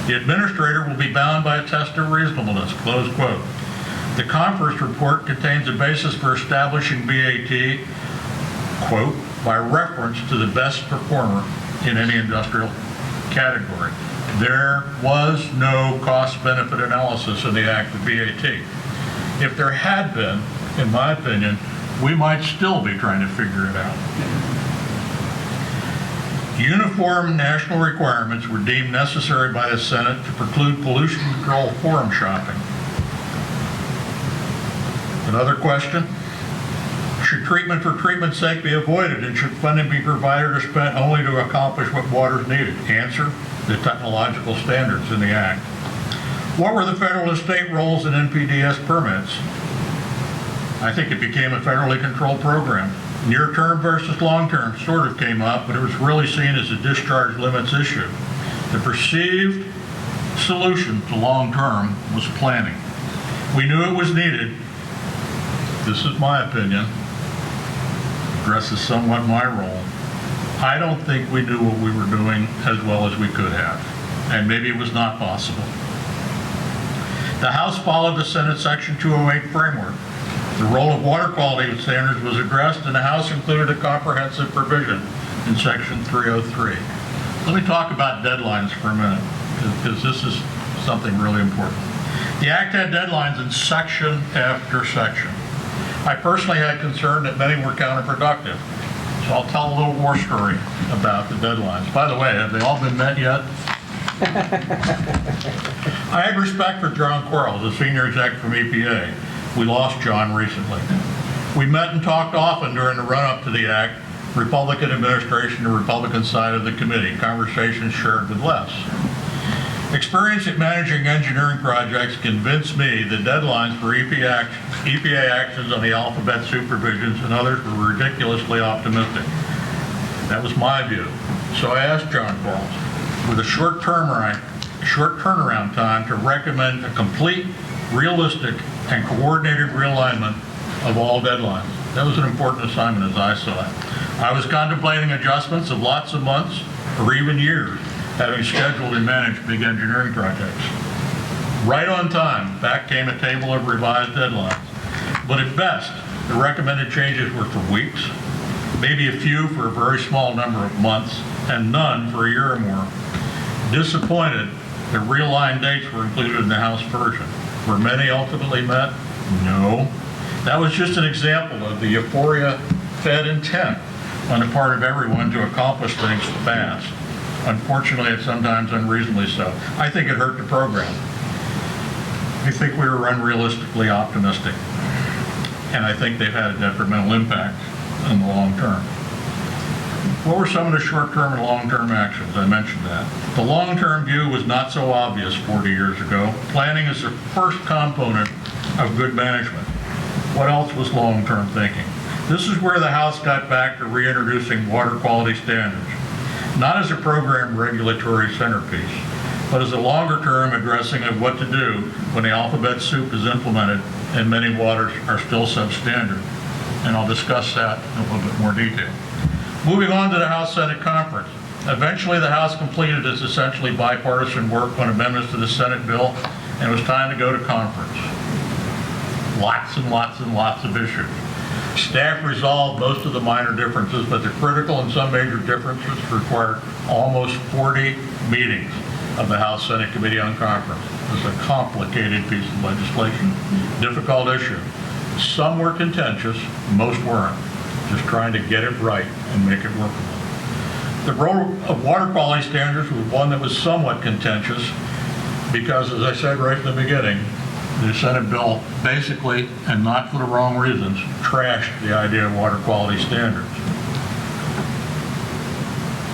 The administrator will be bound by a test of reasonableness, close quote. The conference report contains a basis for establishing BAT, quote, by reference to the best performer in any industrial category. There was no cost-benefit analysis in the Act of BAT. If there had been, in my opinion, we might still be trying to figure it out. Uniform national requirements were deemed necessary by the Senate to preclude pollution control forum shopping. Another question, should treatment for treatment's sake be avoided, and should funding be provided or spent only to accomplish what water is needed? Answer, the technological standards in the Act. What were the federal and state roles in NPDES permits? I think it became a federally controlled program. Near-term versus long-term sort of came up, but it was really seen as a discharge limits issue. The perceived solution to long-term was planning. We knew it was needed. This is my opinion. Addresses somewhat my role. I don't think we knew what we were doing as well as we could have, and maybe it was not possible. The House followed the Senate Section 208 framework. The role of water quality standards was addressed, and the House included a comprehensive provision in Section 303. Let me talk about deadlines for a minute, because this is something really important. The Act had deadlines in section after section. I personally had concern that many were counterproductive, so I'll tell a little war story about the deadlines. By the way, have they all been met yet? I had respect for John Quarles, the senior exec from EPA. We lost John recently. We met and talked often during the run-up to the Act, Republican administration and Republican side of the committee, conversations shared with Les. Experience at managing engineering projects convinced me that deadlines for EPA actions on the alphabet supervisions and others were ridiculously optimistic. That was my view. So I asked John Quarles, with a short turnaround time, to recommend a complete, realistic, and coordinated realignment of all deadlines. That was an important assignment as I saw it. I was contemplating adjustments of lots of months or even years, having scheduled and managed big engineering projects. Right on time, back came a table of revised deadlines. But at best, the recommended changes were for weeks, maybe a few for a very small number of months, and none for a year or more. Disappointed that realigned dates were included in the House version. Were many ultimately met? No. That was just an example of the euphoria-fed intent on the part of everyone to accomplish things fast. Unfortunately, it's sometimes unreasonably so. I think it hurt the program. I think we were unrealistically optimistic. And I think they've had a detrimental impact in the long term. What were some of the short-term and long-term actions? I mentioned that. The long-term view was not so obvious 40 years ago. Planning is the first component of good management. What else was long-term thinking? This is where the House got back to reintroducing water quality standards, not as a program regulatory centerpiece, but as a longer-term addressing of what to do when the alphabet soup is implemented and many waters are still substandard. And I'll discuss that in a little bit more detail. Moving on to the House-Senate conference. Eventually, the House completed its essentially bipartisan work on amendments to the Senate bill, and it was time to go to conference. Lots and lots and lots of issues. Staff resolved most of the minor differences, but the critical and some major differences required almost 40 meetings of the House-Senate Committee on Conference. It's a complicated piece of legislation, difficult issue. Some were contentious, most weren't. Just trying to get it right and make it workable. The role of water quality standards was one that was somewhat contentious because, as I said right in the beginning, the Senate bill basically, and not for the wrong reasons, trashed the idea of water quality standards.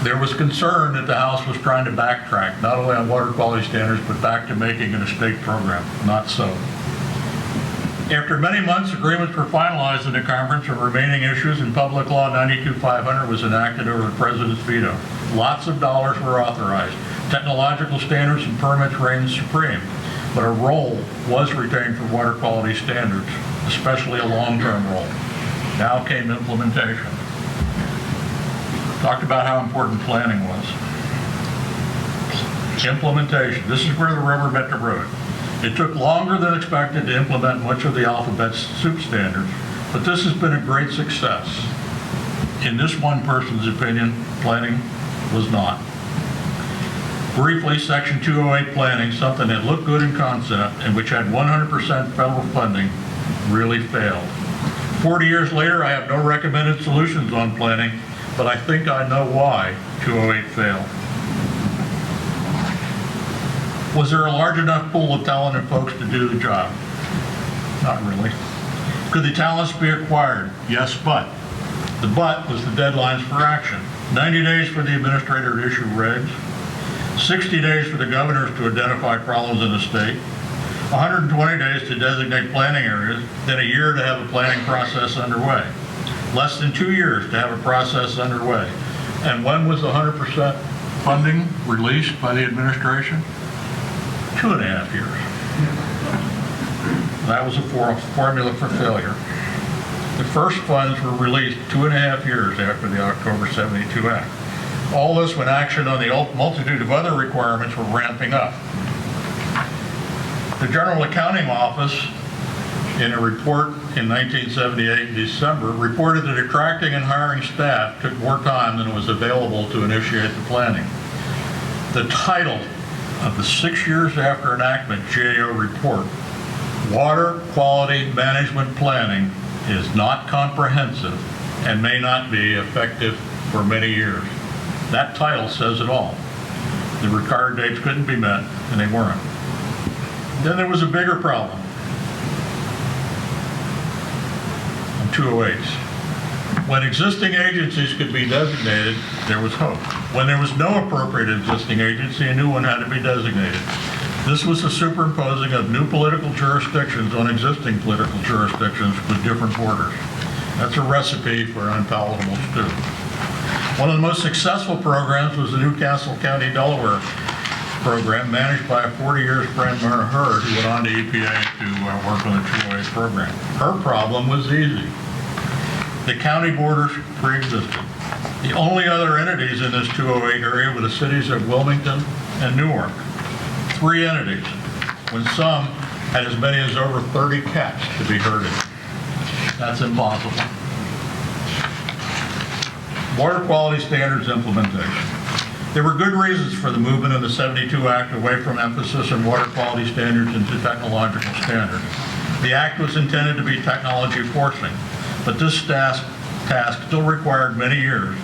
There was concern that the House was trying to backtrack, not only on water quality standards, but back to making it a state program. Not so. After many months, agreements were finalized in the conference on remaining issues, and Public Law 92-500 was enacted over the President's veto. Lots of dollars were authorized. Technological standards and permits reigned supreme, but a role was retained for water quality standards, especially a long-term role. Now came implementation. Talked about how important planning was. Implementation. This is where the rubber met the road. It took longer than expected to implement much of the alphabet soup standards, but this has been a great success. In this one person's opinion, planning was not. Briefly, Section 208 planning, something that looked good in concept and which had 100% federal funding, really failed. 40 years later, I have no recommended solutions on planning, but I think I know why 208 failed. Was there a large enough pool of talented folks to do the job? Not really. Could the talents be acquired? Yes, but. The but was the deadlines for action. 90 days for the administrator to issue regs, 60 days for the governors to identify problems in the state, 120 days to designate planning areas, then a year to have a planning process underway. Less than 2 years to have a process underway. And when was 100% funding released by the administration? 2.5 years. That was a formula for failure. The first funds were released 2.5 years after the October 72 Act. All this when action on the multitude of other requirements were ramping up. The General Accounting Office, in a report in 1978 in December, reported that attracting and hiring staff took more time than was available to initiate the planning. The title of the 6 years after enactment GAO report, water quality management planning is not comprehensive and may not be effective for many years. That title says it all. The required dates couldn't be met, and they weren't. Then there was a bigger problem on 208s. When existing agencies could be designated, there was hope. When there was no appropriate existing agency, a new one had to be designated. This was the superimposing of new political jurisdictions on existing political jurisdictions with different borders. That's a recipe for an unpalatable stew. One of the most successful programs was the Newcastle County, Delaware program managed by a 40-year friend, Myrna Hurd, who went on to EPA to work on the 208 program. Her problem was easy. The county borders pre-existed. The only other entities in this 208 area were the cities of Wilmington and Newark. 3 entities, when some had as many as over 30 cats to be herded. That's impossible. Water quality standards implementation. There were good reasons for the movement of the 72 Act away from emphasis on water quality standards into technological standards. The Act was intended to be technology forcing, but this task still required many years,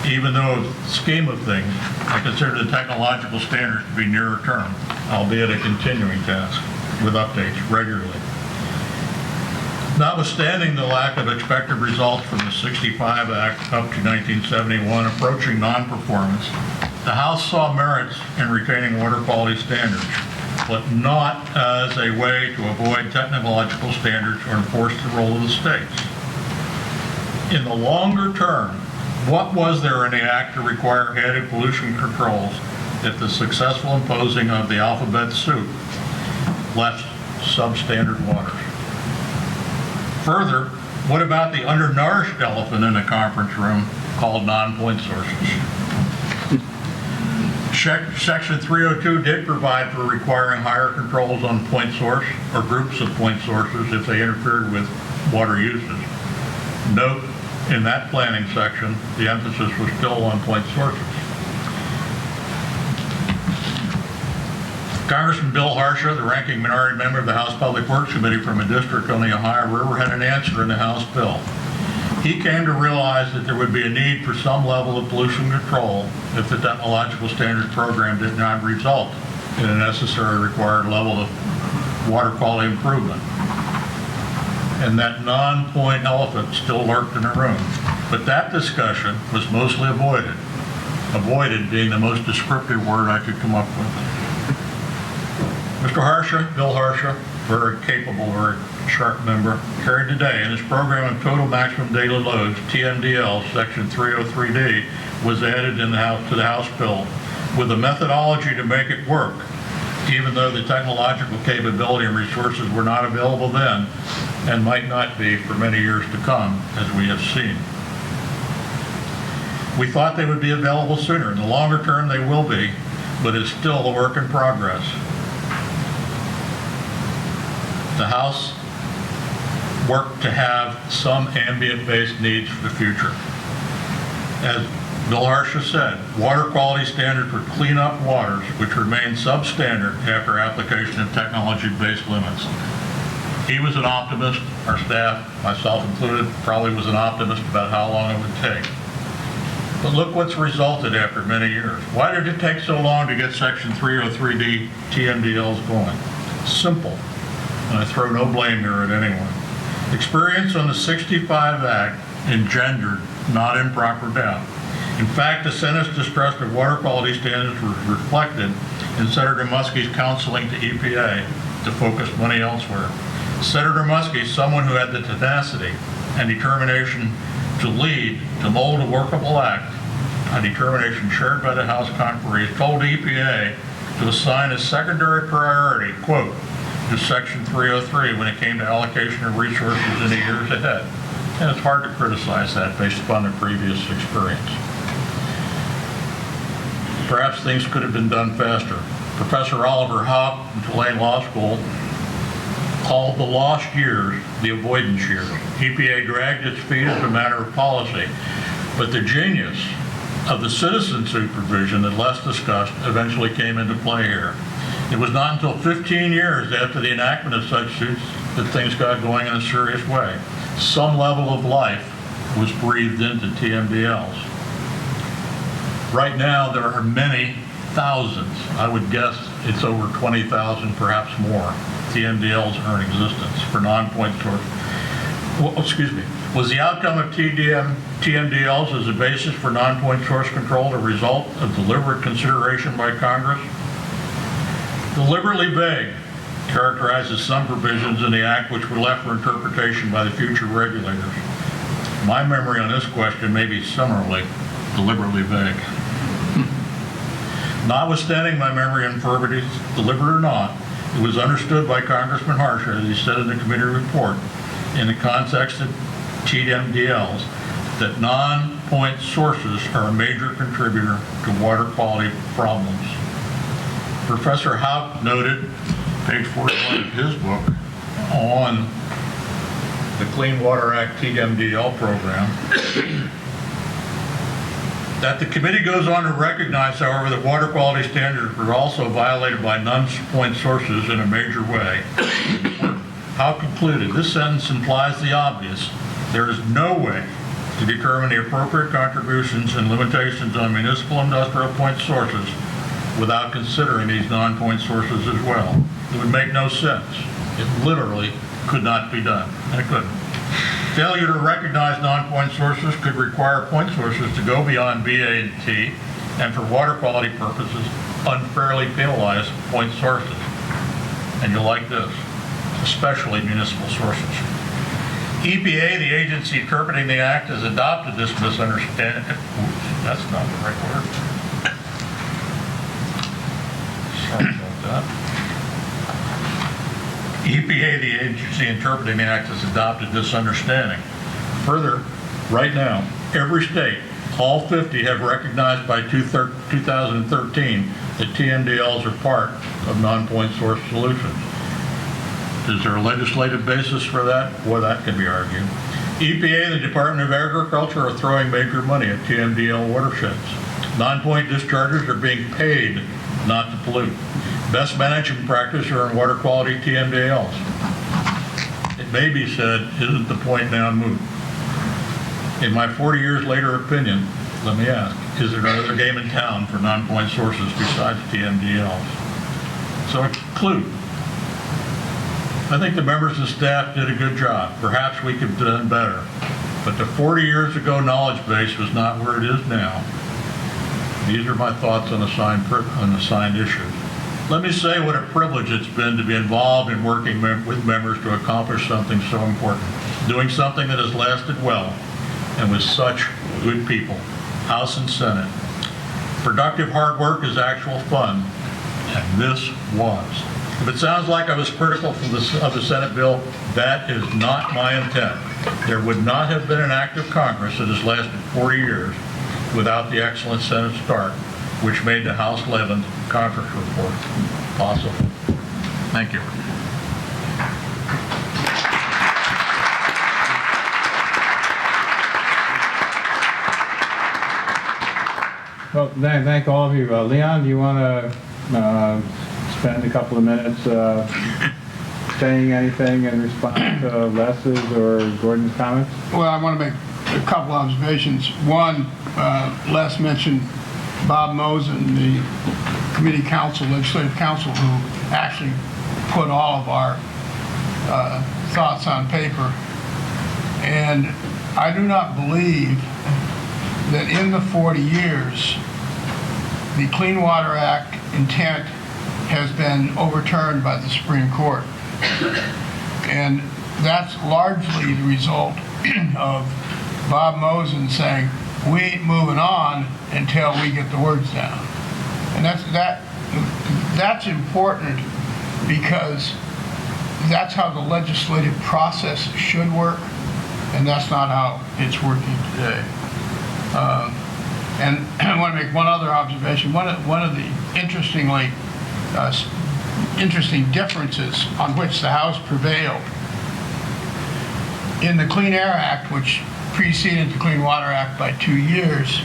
even though in the scheme of things, I consider the technological standards to be nearer term, albeit a continuing task with updates regularly. Notwithstanding the lack of expected results from the 65 Act up to 1971 approaching non-performance, the House saw merits in retaining water quality standards, but not as a way to avoid technological standards or enforce the role of the states. In the longer term, what was there in the Act to require added pollution controls if the successful imposing of the alphabet soup left substandard waters? Further, what about the undernourished elephant in the conference room called non-point sources? Section 302 did provide for requiring higher controls on point source or groups of point sources if they interfered with water uses. Note, in that planning section, the emphasis was still on point sources. Congressman Bill Harsha, the ranking minority member of the House Public Works Committee from a district on the Ohio River, had an answer in the House bill. He came to realize that there would be a need for some level of pollution control if the technological standards program did not result in a necessary required level of water quality improvement. And that non-point elephant still lurked in the room. But that discussion was mostly avoided. Avoided being the most descriptive word I could come up with. Mr. Harsha, Bill Harsha, very capable, very sharp member, carried today in his program of total maximum daily loads, TMDL, section 303D, was added in the House, to the House bill with a methodology to make it work, even though the technological capability and resources were not available then and might not be for many years to come, as we have seen. We thought they would be available sooner. In the longer term, they will be, but it's still a work in progress. The House worked to have some ambient-based needs for the future. As Bill Harsha said, water quality standards would clean up waters which remain substandard after application of technology-based limits. He was an optimist. Our staff, myself included, probably was an optimist about how long it would take. But look what's resulted after many years. Why did it take so long to get Section 303D TMDLs going? Simple. And I throw no blame here at anyone. Experience on the 65 Act engendered not improper doubt. In fact, the Senate's distrust of water quality standards was reflected in Senator Muskie's counseling to EPA to focus money elsewhere. Senator Muskie, someone who had the tenacity and determination to lead, to mold a workable act, a determination shared by the House conferees, told EPA to assign a secondary priority, quote, to Section 303 when it came to allocation of resources in the years ahead. And it's hard to criticize that based upon the previous experience. Perhaps things could have been done faster. Professor Oliver Hopp from Tulane Law School called the lost years the avoidance years. EPA dragged its feet as a matter of policy, but the genius of the citizen supervision that Les discussed eventually came into play here. It was not until 15 years after the enactment of such suits that things got going in a serious way. Some level of life was breathed into TMDLs. Right now, there are many thousands, I would guess it's over 20,000, perhaps more, TMDLs are in existence for non-point source. Well, excuse me. Was the outcome of TMDLs as a basis for non-point source control the result of deliberate consideration by Congress? Deliberately vague characterizes some provisions in the Act which were left for interpretation by the future regulators. My memory on this question may be similarly deliberately vague. Notwithstanding my memory infirmities, deliberate or not, it was understood by Congressman Harsher, as he said in the committee report, in the context of TMDLs, that non-point sources are a major contributor to water quality problems. Professor Haupt noted, page 41 of his book, on the Clean Water Act TMDL program, that the committee goes on to recognize, however, that water quality standards were also violated by non-point sources in a major way. Haupt concluded, this sentence implies the obvious. There is no way to determine the appropriate contributions and limitations on municipal industrial point sources without considering these non-point sources as well. It would make no sense. It literally could not be done. And it couldn't. Failure to recognize non-point sources could require point sources to go beyond BA and T, and for water quality purposes, unfairly penalize point sources. And you'll like this, especially municipal sources. EPA, the agency interpreting the Act, has adopted this misunderstanding. Oops, that's not the right word. Sorry about that. EPA, the agency interpreting the Act, has adopted this understanding. Further, right now, every state, all 50, have recognized by 2013 that TMDLs are part of non-point source solutions. Is there a legislative basis for that? Well, that can be argued. EPA and the Department of Agriculture are throwing major money at TMDL watersheds. Non-point dischargers are being paid not to pollute. Best management practice are in water quality TMDLs. It may be said, isn't the point now moot? In my 40 years later opinion, let me ask, is there another game in town for non-point sources besides TMDLs? So I conclude. I think the members of staff did a good job. Perhaps we could have done better. But the 40 years ago knowledge base was not where it is now. These are my thoughts on assigned issues. Let me say what a privilege it's been to be involved in working with members to accomplish something so important, doing something that has lasted well, and with such good people, House and Senate. Productive hard work is actual fun, and this was. If it sounds like I was critical of the Senate bill, that is not my intent. There would not have been an act of Congress that has lasted 40 years without the excellent Senate start, which made the House Levin Conference report possible. Thank you. Well, thank all of you. Leon, do you want to spend a couple of minutes saying anything in response to Les's or Gordon's comments? Well, I want to make a couple observations. One, Les mentioned Bob Mosen, the committee counsel, legislative counsel, who actually put all of our thoughts on paper. And I do not believe that in the 40 years, the Clean Water Act intent has been overturned by the Supreme Court. And that's largely the result of Bob Mosen saying, we ain't moving on until we get the words down. And that's important because that's how the legislative process should work, and that's not how it's working today. And I want to make one other observation. One of the interesting differences on which the House prevailed in the Clean Air Act, which preceded the Clean Water Act by 2 years,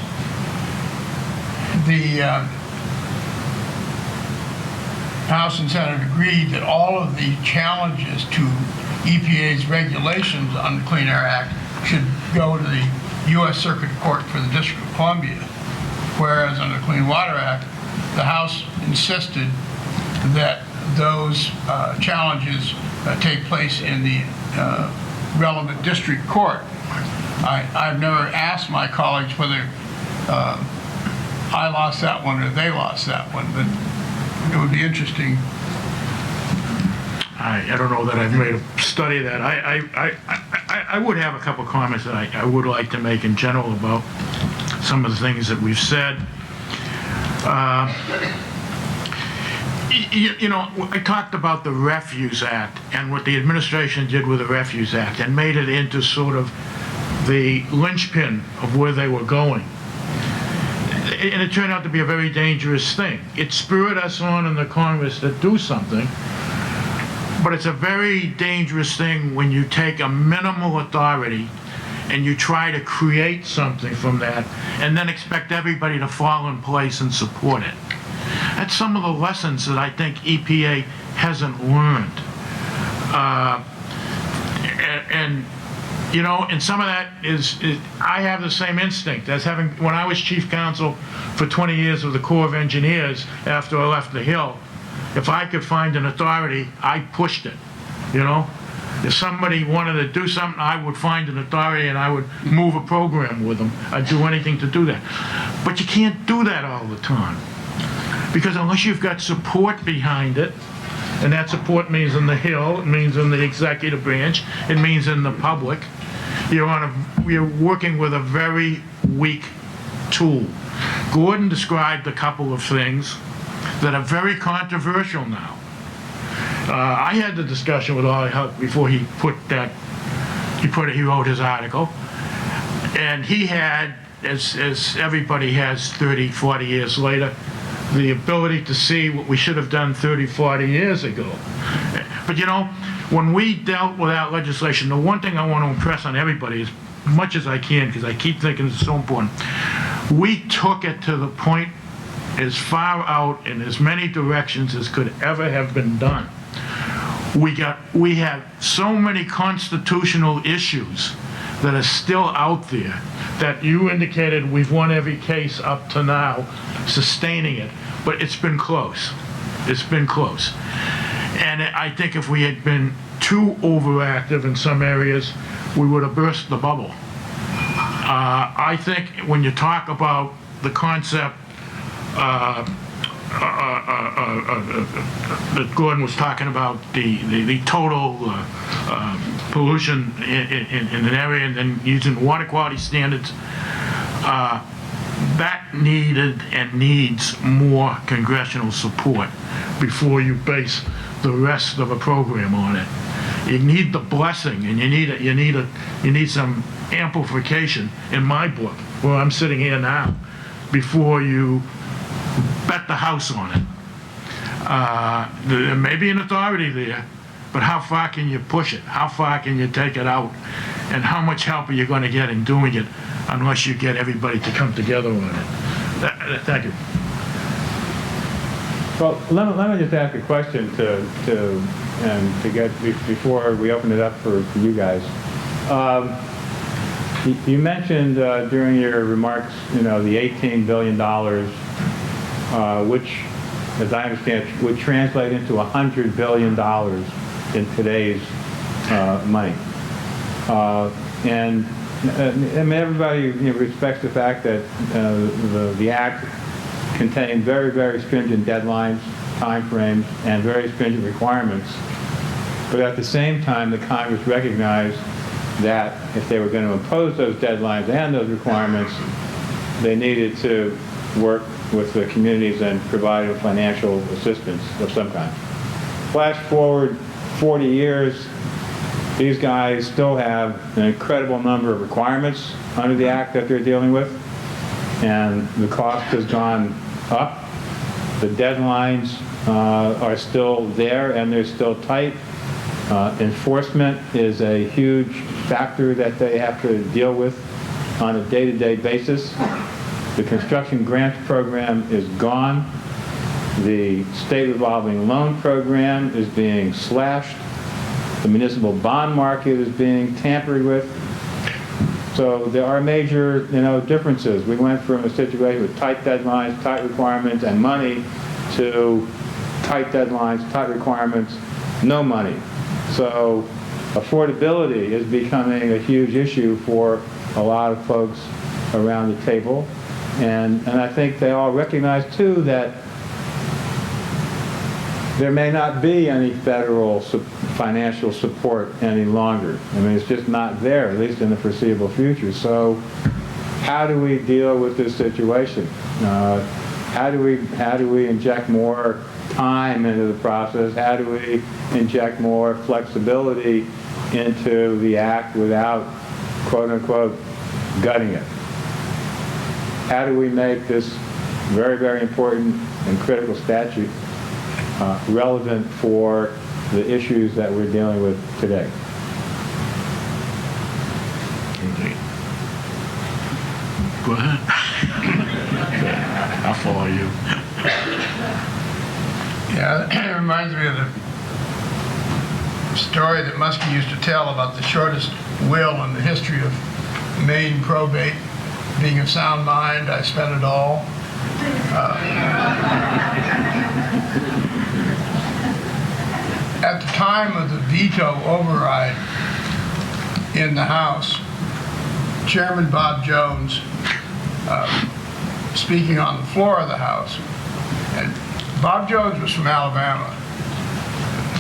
the House and Senate agreed that all of the challenges to EPA's regulations on the Clean Air Act should go to the U.S. Circuit Court for the District of Columbia, whereas under the Clean Water Act, the House insisted that those challenges take place in the relevant district court. I've never asked my colleagues whether I lost that one or they lost that one, but it would be interesting. I don't know that I've made a study of that. I would have a couple of comments that I would like to make in general about some of the things that we've said. You know, I talked about the Refuse Act and what the administration did with the Refuse Act and made it into sort of the linchpin of where they were going. And it turned out to be a very dangerous thing. It spurred us on in the Congress to do something, but it's a very dangerous thing when you take a minimal authority and you try to create something from that and then expect everybody to fall in place and support it. That's some of the lessons that I think EPA hasn't learned. And you know, and some of that is I have the same instinct as having, when I was chief counsel for 20 years of the Corps of Engineers after I left the Hill, if I could find an authority, I pushed it, you know? If somebody wanted to do something, I would find an authority and I would move a program with them. I'd do anything to do that. But you can't do that all the time. Because unless you've got support behind it, and that support means in the Hill, it means in the executive branch, it means in the public, you're working with a very weak tool. Gordon described a couple of things that are very controversial now. I had the discussion with Ollie Huck before he wrote his article, and he had, as everybody has 30, 40 years later, the ability to see what we should have done 30, 40 years ago. But you know, when we dealt with that legislation, the one thing I want to impress on everybody, as much as I can, because I keep thinking it's so important, we took it to the point as far out in as many directions as could ever have been done. We have so many constitutional issues that are still out there that you indicated we've won every case up to now, sustaining it, but it's been close. It's been close. And I think if we had been too overactive in some areas, we would have burst the bubble. I think when you talk about the concept that Gordon was talking about, the total pollution in an area and then using water quality standards, that needed and needs more congressional support before you base the rest of a program on it. You need the blessing, and you need some amplification, in my book, where I'm sitting here now, before you bet the house on it. There may be an authority there, but how far can you push it? How far can you take it out? And how much help are you going to get in doing it unless you get everybody to come together on it? Thank you. Well, let me just ask a question to get before we open it up for you guys. You mentioned during your remarks, you know, the $18 billion, which, as I understand it, would translate into $100 billion in today's money. And I mean, everybody respects the fact that the Act contained very, very stringent deadlines, timeframes, and very stringent requirements. But at the same time, the Congress recognized that if they were going to impose those deadlines and those requirements, they needed to work with the communities and provide financial assistance of some kind. Flash forward 40 years, these guys still have an incredible number of requirements under the Act that they're dealing with, and the cost has gone up. The deadlines are still there and they're still tight. Enforcement is a huge factor that they have to deal with on a day-to-day basis. The construction grants program is gone. The state revolving loan program is being slashed. The municipal bond market is being tampered with. So there are major, differences. We went from a situation with tight deadlines, tight requirements, and money to tight deadlines, tight requirements, no money. So affordability is becoming a huge issue for a lot of folks around the table. And I think they all recognize, too, that there may not be any federal financial support any longer. I mean, it's just not there, at least in the foreseeable future. So how do we deal with this situation? How do we inject more time into the process? How do we inject more flexibility into the act without, quote unquote, gutting it? How do we make this very, very important and critical statute relevant for the issues that we're dealing with today? Go ahead. I'll follow you. Yeah, it reminds me of the story that Muskie used to tell about the shortest will in the history of Maine probate. Being of sound mind, I spent it all. At the time of the veto override in the House, Chairman Bob Jones, speaking on the floor of the House, and Bob Jones was from Alabama.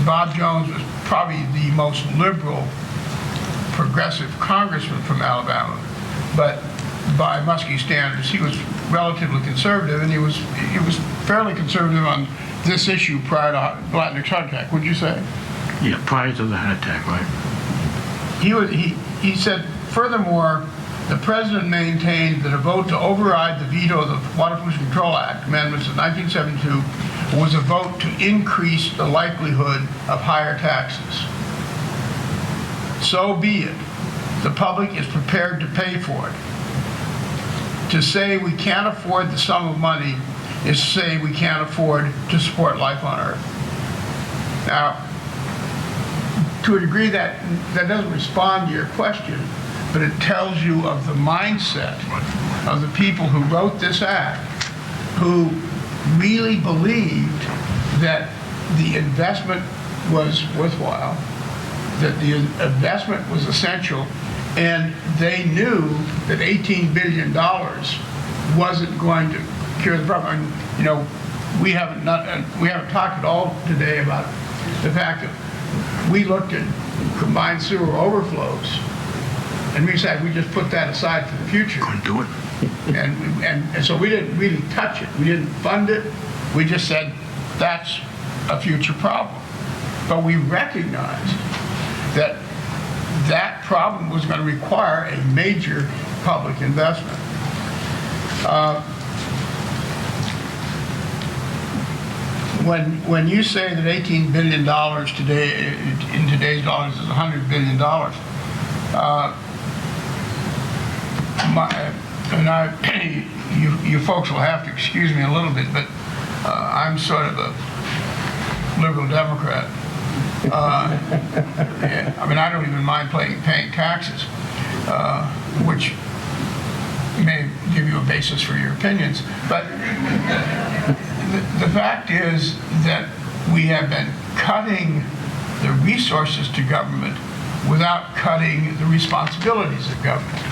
Bob Jones was probably the most liberal, progressive congressman from Alabama, but by Muskie standards, he was relatively conservative, and he was fairly conservative on this issue prior to Blatnick's heart attack. Would you say? Yeah, prior to the heart attack, right? He said, furthermore, the president maintained that a vote to override the veto of the Water Pollution Control Act amendments of 1972 was a vote to increase the likelihood of higher taxes. So be it. The public is prepared to pay for it. To say we can't afford the sum of money is to say we can't afford to support life on Earth. Now, to a degree that doesn't respond to your question, but it tells you of the mindset of the people who wrote this act, who really believed that the investment was worthwhile, that the investment was essential, and they knew that $18 billion wasn't going to cure the problem. And, we haven't talked at all today about the fact that we looked at combined sewer overflows, and we said we just put that aside for the future. Couldn't do it. And so we didn't really touch it. We didn't fund it. We just said that's a future problem. But we recognized that that problem was going to require a major public investment. When you say that $18 billion today, in today's dollars, is $100 billion, you folks will have to excuse me a little bit, but I'm sort of a liberal Democrat. I mean, I don't even mind paying taxes, which may give you a basis for your opinions. But the fact is that we have been cutting the resources to government without cutting the responsibilities of government.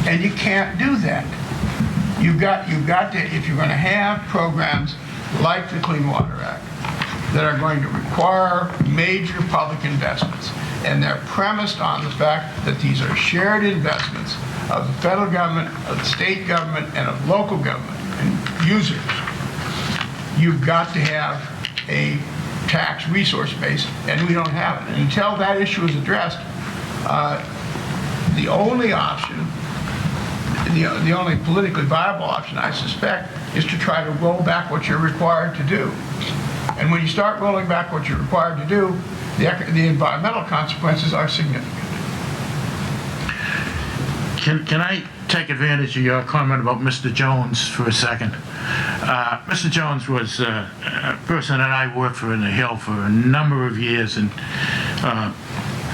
And you can't do that. You've got to, if you're going to have programs like the Clean Water Act that are going to require major public investments, and they're premised on the fact that these are shared investments of the federal government, of the state government, and of local government and users, you've got to have a tax resource base, and we don't have it. And until that issue is addressed, the only option, the only politically viable option, I suspect, is to try to roll back what you're required to do. And when you start rolling back what you're required to do, the environmental consequences are significant. Can I take advantage of your comment about Mr. Jones for a second? Mr. Jones was a person that I worked for in the Hill for a number of years, and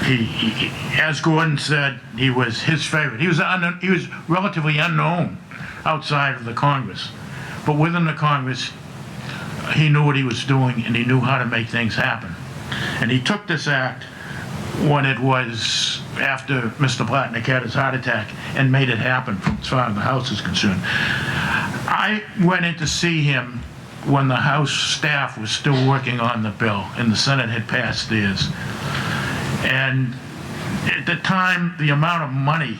he, as Gordon said, he was his favorite. He was relatively unknown outside of the Congress, but within the Congress, he knew what he was doing and he knew how to make things happen. And he took this act when it was after Mr. Blatnick had his heart attack and made it happen from as far as the House is concerned. I went in to see him when the House staff was still working on the bill and the Senate had passed theirs. And at the time, the amount of money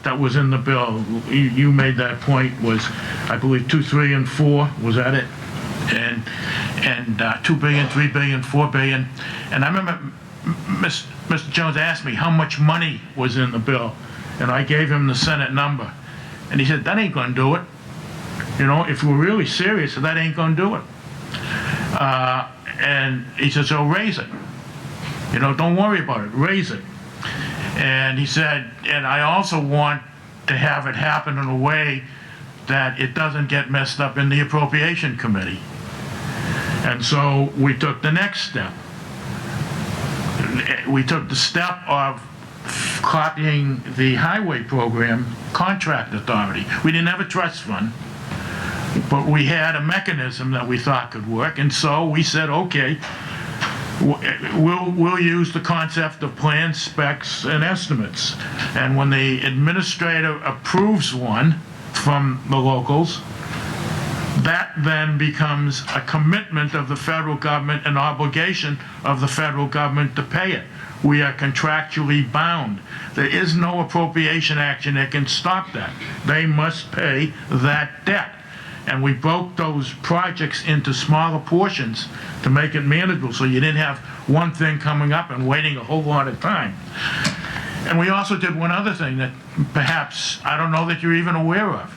that was in the bill, you made that point, was, I believe, 2, 3, and 4, was that it? And $2 billion, $3 billion, $4 billion. And I remember Mr. Jones asked me how much money was in the bill, and I gave him the Senate number. And he said, that ain't gonna do it. You know, if we're really serious, that ain't gonna do it. And he said, so raise it. You know, don't worry about it, raise it. And he said, and I also want to have it happen in a way that it doesn't get messed up in the Appropriation Committee. And so we took the next step. We took the step of copying the highway program contract authority. We didn't have a trust fund, but we had a mechanism that we thought could work, and so we said, okay, we'll use the concept of plans, specs, and estimates. And when the administrator approves one from the locals, that then becomes a commitment of the federal government, an obligation of the federal government to pay it. We are contractually bound. There is no appropriation action that can stop that. They must pay that debt. And we broke those projects into smaller portions to make it manageable, so you didn't have one thing coming up and waiting a whole lot of time. And we also did one other thing that perhaps I don't know that you're even aware of.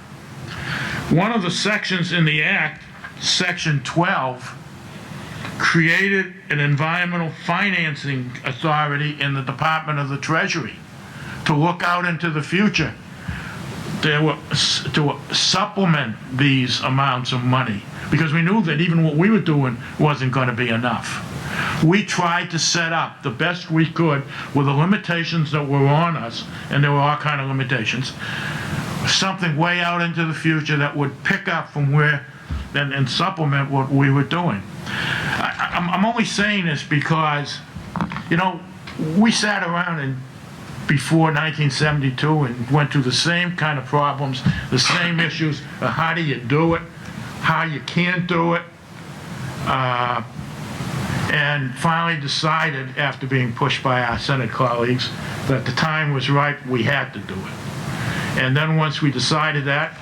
One of the sections in the Act, Section 12, created an environmental financing authority in the Department of the Treasury to look out into the future, to supplement these amounts of money, because we knew that even what we were doing wasn't going to be enough. We tried to set up the best we could with the limitations that were on us, and there were all kind of limitations, something way out into the future that would pick up from where and supplement what we were doing. I'm only saying this because, you know, we sat around and before 1972 and went through the same kind of problems, the same issues of how do you do it, how you can't do it, and finally decided, after being pushed by our Senate colleagues, that the time was right, we had to do it. And then once we decided that,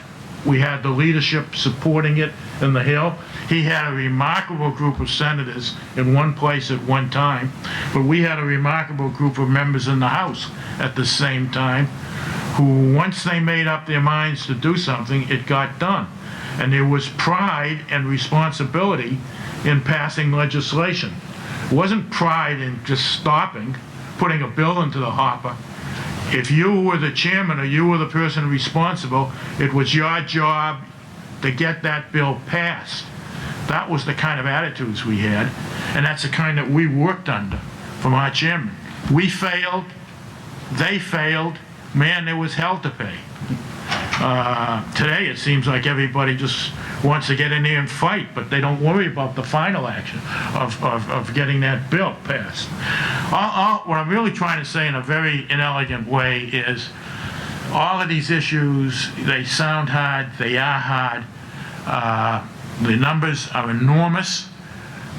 we had the leadership supporting it in the Hill. He had a remarkable group of senators in one place at one time, but we had a remarkable group of members in the House at the same time who, once they made up their minds to do something, it got done. And there was pride and responsibility in passing legislation. It wasn't pride in just stopping, putting a bill into the hopper. If you were the chairman or you were the person responsible, it was your job to get that bill passed. That was the kind of attitudes we had, and that's the kind that we worked under from our chairman. We failed, they failed, man, there was hell to pay. Today it seems like everybody just wants to get in there and fight, but they don't worry about the final action of getting that bill passed. What I'm really trying to say in a very inelegant way is all of these issues, they sound hard, they are hard. The numbers are enormous,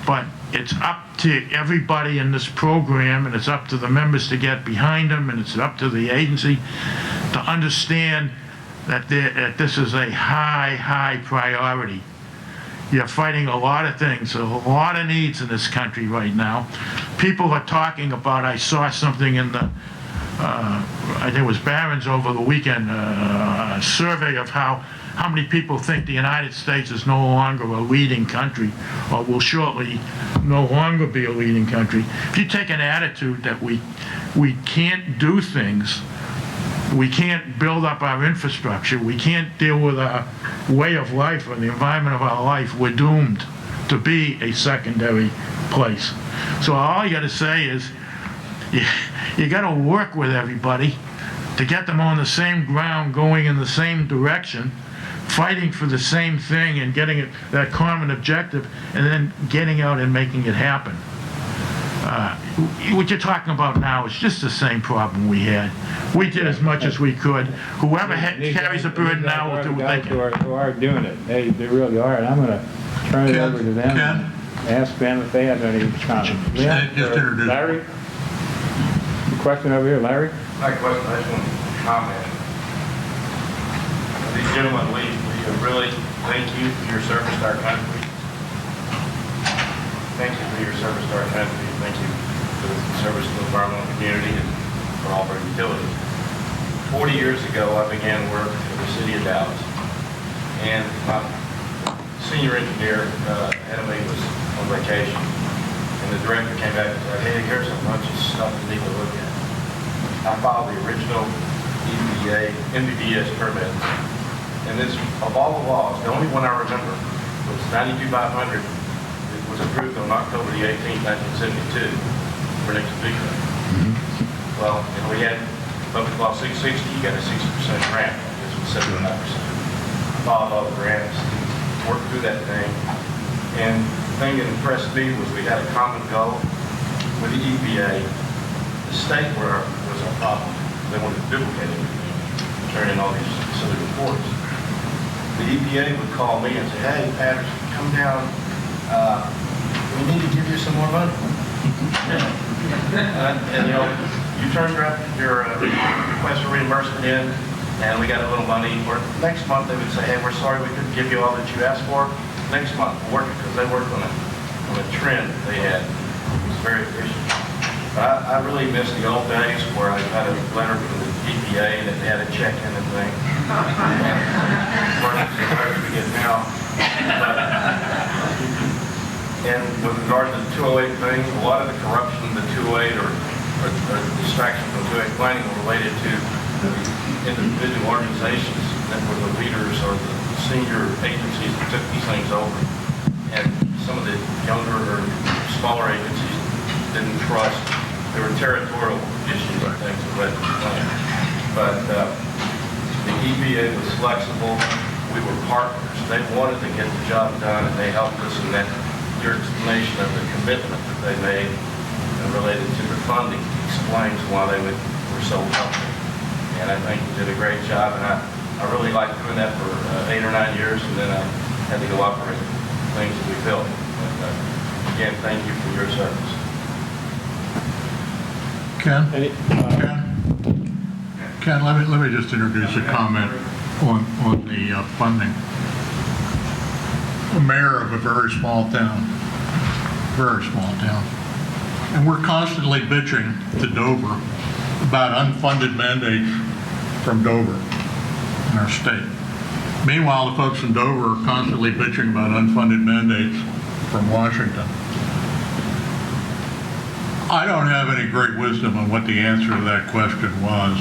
but it's up to everybody in this program, and it's up to the members to get behind them, and it's up to the agency to understand that this is a high priority. You're fighting a lot of things, a lot of needs in this country right now. People are talking about, I saw something in the, I think it was Barron's over the weekend, a survey of how many people think the United States is no longer a leading country or will shortly no longer be a leading country. If you take an attitude that we can't do things we can't build up our infrastructure, we can't deal with our way of life or the environment of our life, we're doomed to be a secondary place. So all you got to say is, you got to work with everybody to get them on the same ground, going in the same direction, fighting for the same thing and getting it, that common objective, and then getting out and making it happen. What you're talking about now is just the same problem we had. We did as much as we could. Whoever carries the burden now will do what they can. Who are doing it. They really are, and I'm going to turn it Ken, over to them. Ken? Ask them if they have any comments. Just introduce. Larry? Question over here, Larry? My question, I just want to comment. These gentlemen, we really thank you for your service to our country. Thank you for your service to our country. Thank you for the service to the environmental community and for all of our utilities. 40 years ago, I began work in the city of Dallas. And my senior engineer ahead of me was on vacation. And the director came back and said, hey, here's a bunch of stuff you need to look at. I filed the original NVDS permit. And this, of all the laws, the only one I remember was 92-500. It was approved on October the 18th, 1972 for an exhibition. Well, we had Public Law 660, you got a 60% grant. This was 75%. I followed all the grants, worked through that thing. And the thing that impressed me was we had a common goal with the EPA. The state was our problem. They wanted to duplicate everything, turn in all these silly reports. The EPA would call me and say, hey, Patterson, come down. We need to give you some more money. And you know, you turn your request for reimbursement in, and we got a little money. Or next month they would say, hey, we're sorry we couldn't give you all that you asked for. Next month we'll work it, because they worked on a trend that they had. It was very efficient. But I really miss the old days where I got a letter from the EPA and they had a check-in and thing. Where we get now. And with regard to the 208 thing, a lot of the corruption in the 208 or distraction from 208 planning were related to the individual organizations that were the leaders or the senior agencies that took these things over. And some of the younger or smaller agencies didn't trust. There were territorial issues and things that led to the plan. But the EPA was flexible. We were partners. They wanted to get the job done, and they helped us in that. Your explanation of the commitment that they made related to the funding explains why they were so helpful. And I think you did a great job, and I really liked doing that for 8 or 9 years, and then I had to go operate things that we built. But again, thank you for your service. Ken, let me just introduce a comment on the funding. A mayor of a very small town, and we're constantly bitching to Dover about unfunded mandates from Dover in our state. Meanwhile, the folks in Dover are constantly bitching about unfunded mandates from Washington. I don't have any great wisdom on what the answer to that question was,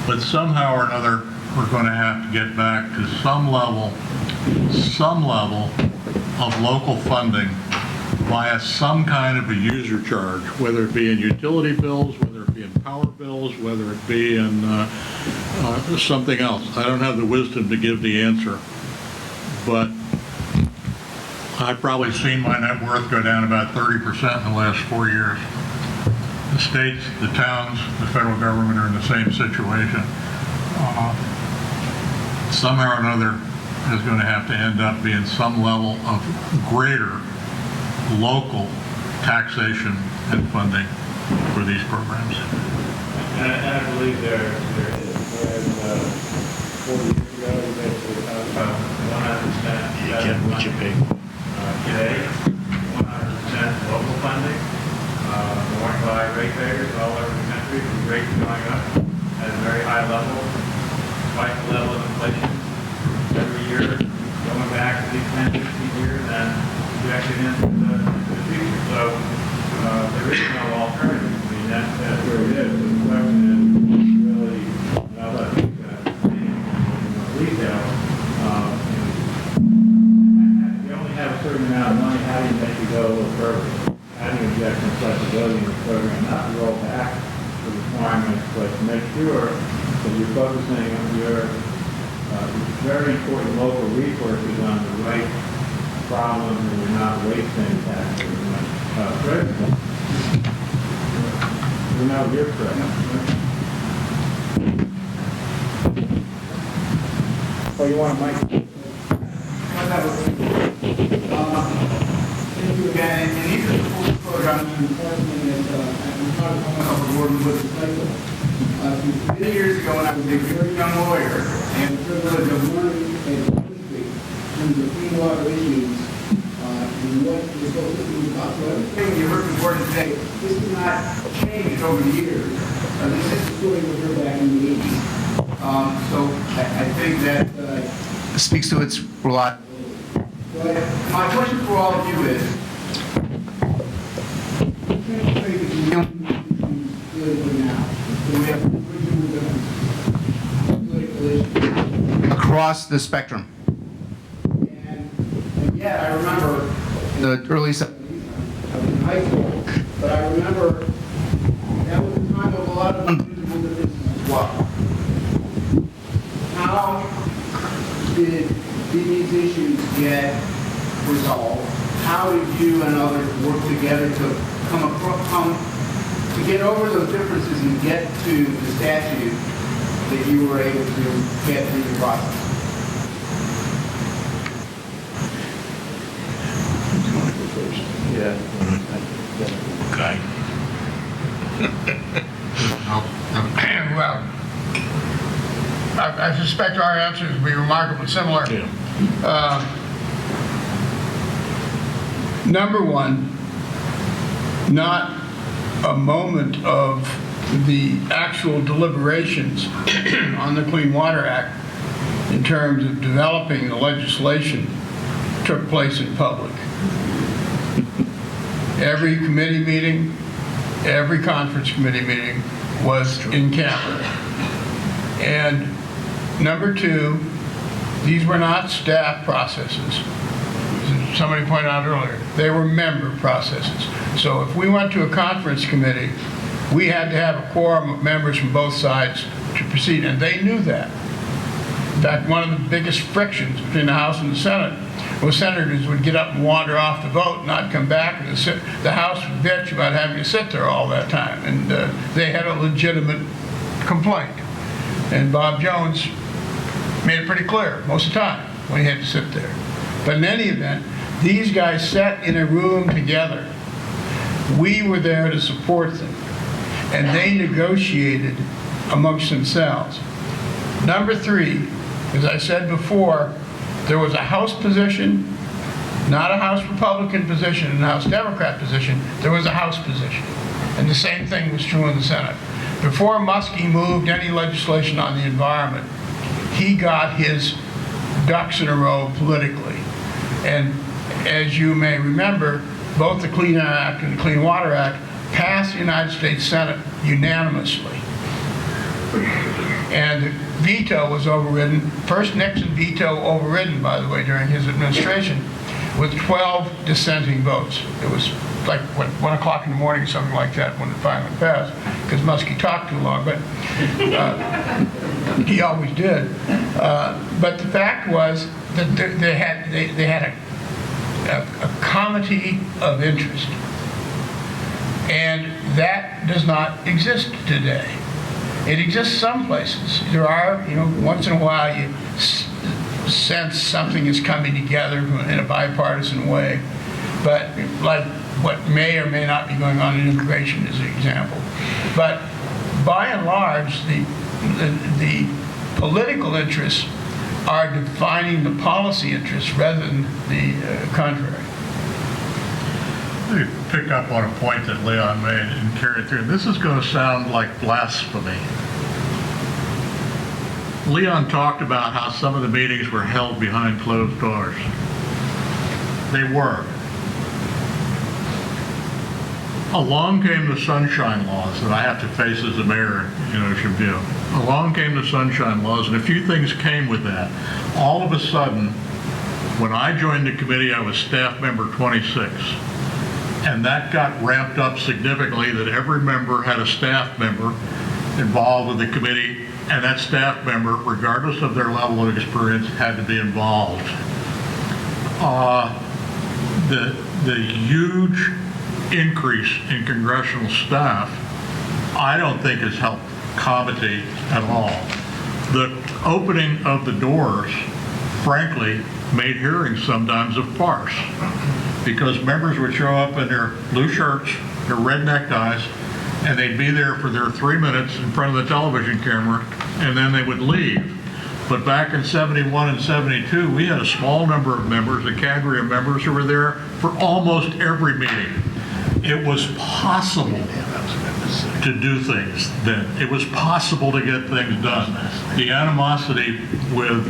but somehow or another, we're going to have to get back to some level of local funding via some kind of a user charge, whether it be in utility bills, whether it be in power bills, whether it be in something else. I don't have the wisdom to give the answer, but I've probably seen my net worth go down about 30% in the last 4 years. The states, the towns, the federal government are in the same situation. Somehow or another, is going to have to end up being some level of greater local taxation and funding for these programs. And I believe there is. Whereas 40 years ago, we basically talked about 100% What's your pay? today, 100% local funding, borne by ratepayers all over the country, with rates going up at a very high level, despite the level of inflation every year, going back to these 10, 15 years and projected into the future. So there is no alternative. I mean, that's where it is. The question is really, requirement, not roll back the requirements, but to make sure that you're focusing on your very important local resources on the right problems and you're not wasting taxes. Fred? You know, you're Fred. Oh, you want a mic? Thank you again, and these are the full disclosure, I'm an enforcement that I'm trying to come up with Gordon with the cycle. Many years ago, when I was a very young lawyer, and the privilege of learning and industry in the clean water issues, and what the whole system is about. So everything you heard from Gordon today, this has not changed over the years. This is the story we heard back in the 80s. So I think that speaks to its reliability. But my question for all of you is, across the spectrum. And yet, I remember in the early 70s, I was in high school, but I remember that was the time of a lot of unusual differences as well. How did these issues get resolved? How did you and others work together to to get over those differences and get to the statute that you were able to get through the process? Yeah. Okay. Well, I suspect our answers will be remarkably similar. Number one, not a moment of the actual deliberations on the Clean Water Act in terms of developing the legislation took place in public. Every committee meeting, every conference committee meeting was in camera. And number two, these were not staff processes. As somebody pointed out earlier, they were member processes. So if we went to a conference committee, we had to have a quorum of members from both sides to proceed, and they knew that. In fact, one of the biggest frictions between the House and the Senate was senators would get up and wander off the vote and not come back, and the House would bitch about having to sit there all that time, and they had a legitimate complaint. And Bob Jones made it pretty clear most of the time when he had to sit there. But in any event, these guys sat in a room together. We were there to support them, and they negotiated amongst themselves. Number three, as I said before, there was a House position, not a House Republican position and a House Democrat position. There was a House position. And the same thing was true in the Senate. Before Muskie moved any legislation on the environment, he got his ducks in a row politically. And as you may remember, both the Clean Air Act and the Clean Water Act passed the United States Senate unanimously. And the veto was overridden. First Nixon veto overridden, by the way, during his administration, with 12 dissenting votes. It was like, what, 1 o'clock in the morning, something like that, when it finally passed, because Muskie talked too long, but he always did. But the fact was that they had a comity of interest. And that does not exist today. It exists some places. There are, once in a while you sense something is coming together in a bipartisan way. But like what may or may not be going on in immigration is an example. But by and large, the political interests are defining the policy interests rather than the contrary. Let me pick up on a point that Leon made and carry it through. This is going to sound like blasphemy. Leon talked about how some of the meetings were held behind closed doors. They were. Along came the sunshine laws that I have to face as a mayor in Ocean View. Along came the sunshine laws, and a few things came with that. All of a sudden, when I joined the committee, I was staff member 26. And that got ramped up significantly, that every member had a staff member involved with the committee, and that staff member, regardless of their level of experience, had to be involved. The huge increase in congressional staff, I don't think has helped comity at all. The opening of the doors, frankly, made hearings sometimes a farce, because members would show up in their blue shirts, their red neckties, and they'd be there for their 3 minutes in front of the television camera, and then they would leave. But back in 71 and 72, we had a small number of members, a cadre of members, who were there for almost every meeting. It was possible to do things then. It was possible to get things done. The animosity with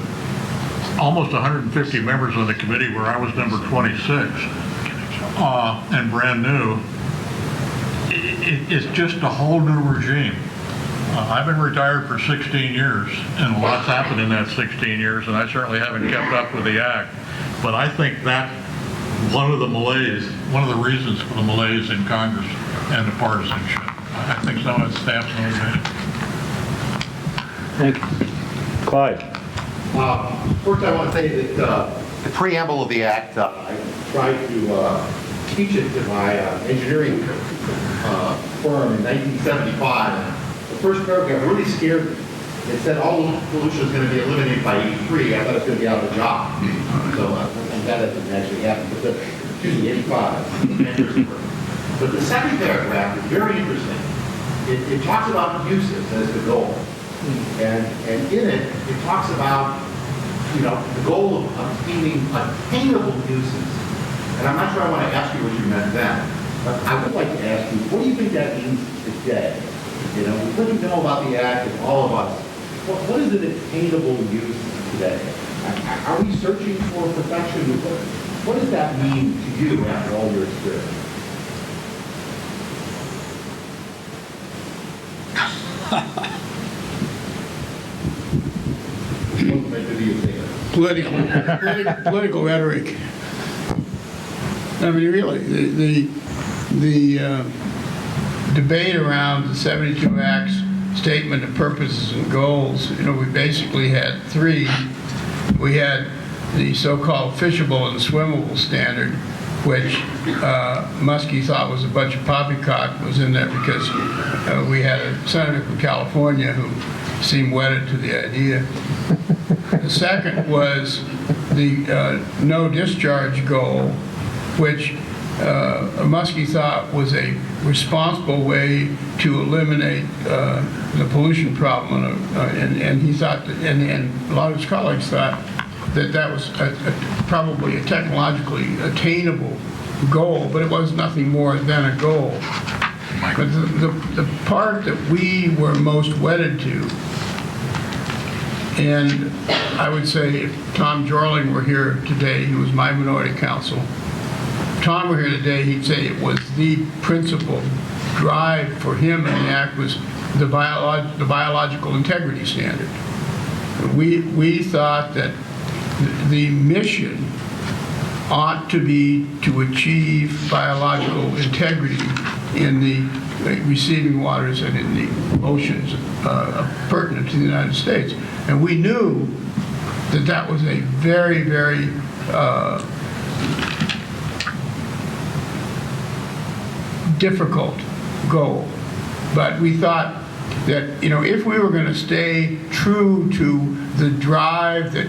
almost 150 members on the committee, where I was number 26, and brand new, it's just a whole new regime. I've been retired for 16 years, and a lot's happened in that 16 years, and I certainly haven't kept up with the act. But I think that one of the reasons for the malaise in Congress and the partisanship. I think some of it's staff's motivated. Thank you. Clyde. First, I want to say that the preamble of the act, I tried to teach it to my engineering firm in 1975. The first paragraph really scared me. It said all pollution is going to be eliminated by 83. I thought it was going to be out of a job. So I'm glad that didn't actually happen. But excuse me, 85. But the second paragraph is very interesting. It talks about uses as the goal. And in it talks about, the goal of obtaining attainable uses. And I'm not sure I want to ask you what you meant then, but I would like to ask you, what do you think that means today? What do you know about the act and all of us? What is an attainable use today? Are we searching for perfection? What does that mean to you after all your experience? Political rhetoric. I mean, really, the debate around the 72 Act's statement of purposes and goals, we basically had three. We had the so-called fishable and swimmable standard, which Muskie thought was a bunch of poppycock, was in there because we had a senator from California who seemed wedded to the idea. The second was the no discharge goal, which Muskie thought was a responsible way to eliminate the pollution problem, and he thought that, and a lot of his colleagues thought that was probably a technologically attainable goal, but it was nothing more than a goal. But the part that we were most wedded to, and I would say if Tom Jorling were here today, he was my minority counsel, if Tom were here today, he'd say it was the principal drive for him in the act was the biological integrity standard. We thought that the mission ought to be to achieve biological integrity in the receiving waters and in the oceans pertinent to the United States. And we knew that that was a very, very difficult goal. But we thought that, if we were going to stay true to the drive that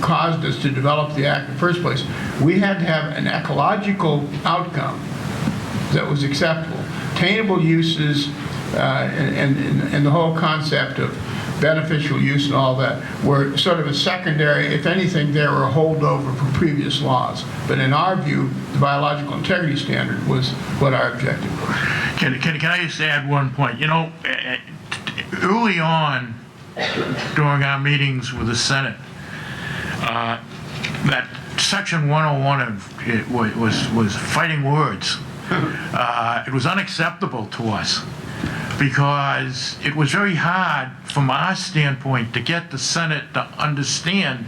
caused us to develop the act in the first place, we had to have an ecological outcome that was acceptable. Attainable uses and the whole concept of beneficial use and all that were sort of a secondary, if anything, they were a holdover from previous laws. But in our view, the biological integrity standard was what our objective was. Can I just add one point? Early on, during our meetings with the Senate, that Section 101 of it was fighting words. It was unacceptable to us because it was very hard from our standpoint to get the Senate to understand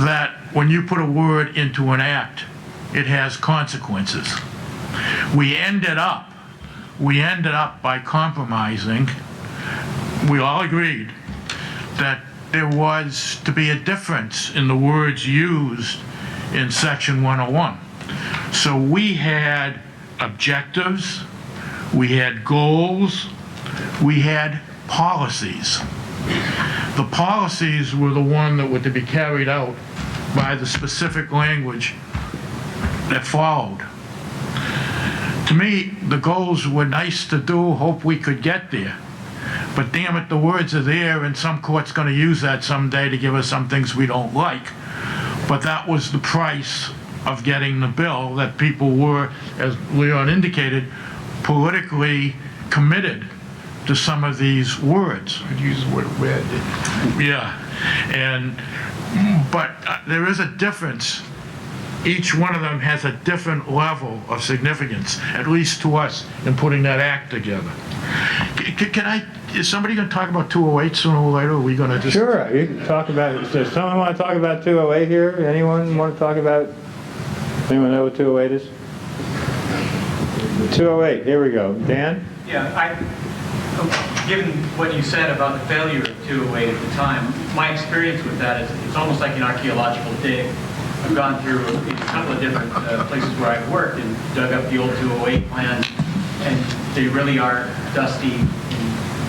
that when you put a word into an act, it has consequences. We ended up by compromising. We all agreed that there was to be a difference in the words used in Section 101. So we had objectives, we had goals, we had policies. The policies were the one that were to be carried out by the specific language that followed. To me, the goals were nice to do, hope we could get there. But damn it, the words are there, and some court's going to use that someday to give us some things we don't like. But that was the price of getting the bill, that people were, as Leon indicated, politically committed to some of these words. I'd use the word red. Yeah, but there is a difference. Each one of them has a different level of significance, at least to us, in putting that act together. Is somebody going to talk about 208 sooner or later? Or are we going to just... Sure, you can talk about it. Does someone want to talk about 208 here? Anyone want to talk about, anyone know what 208 is? 208, here we go. Dan? Yeah, given what you said about the failure of 208 at the time, my experience with that is it's almost like an archaeological dig. I've gone through a couple of different places where I've worked and dug up the old 208 plans, and they really are dusty and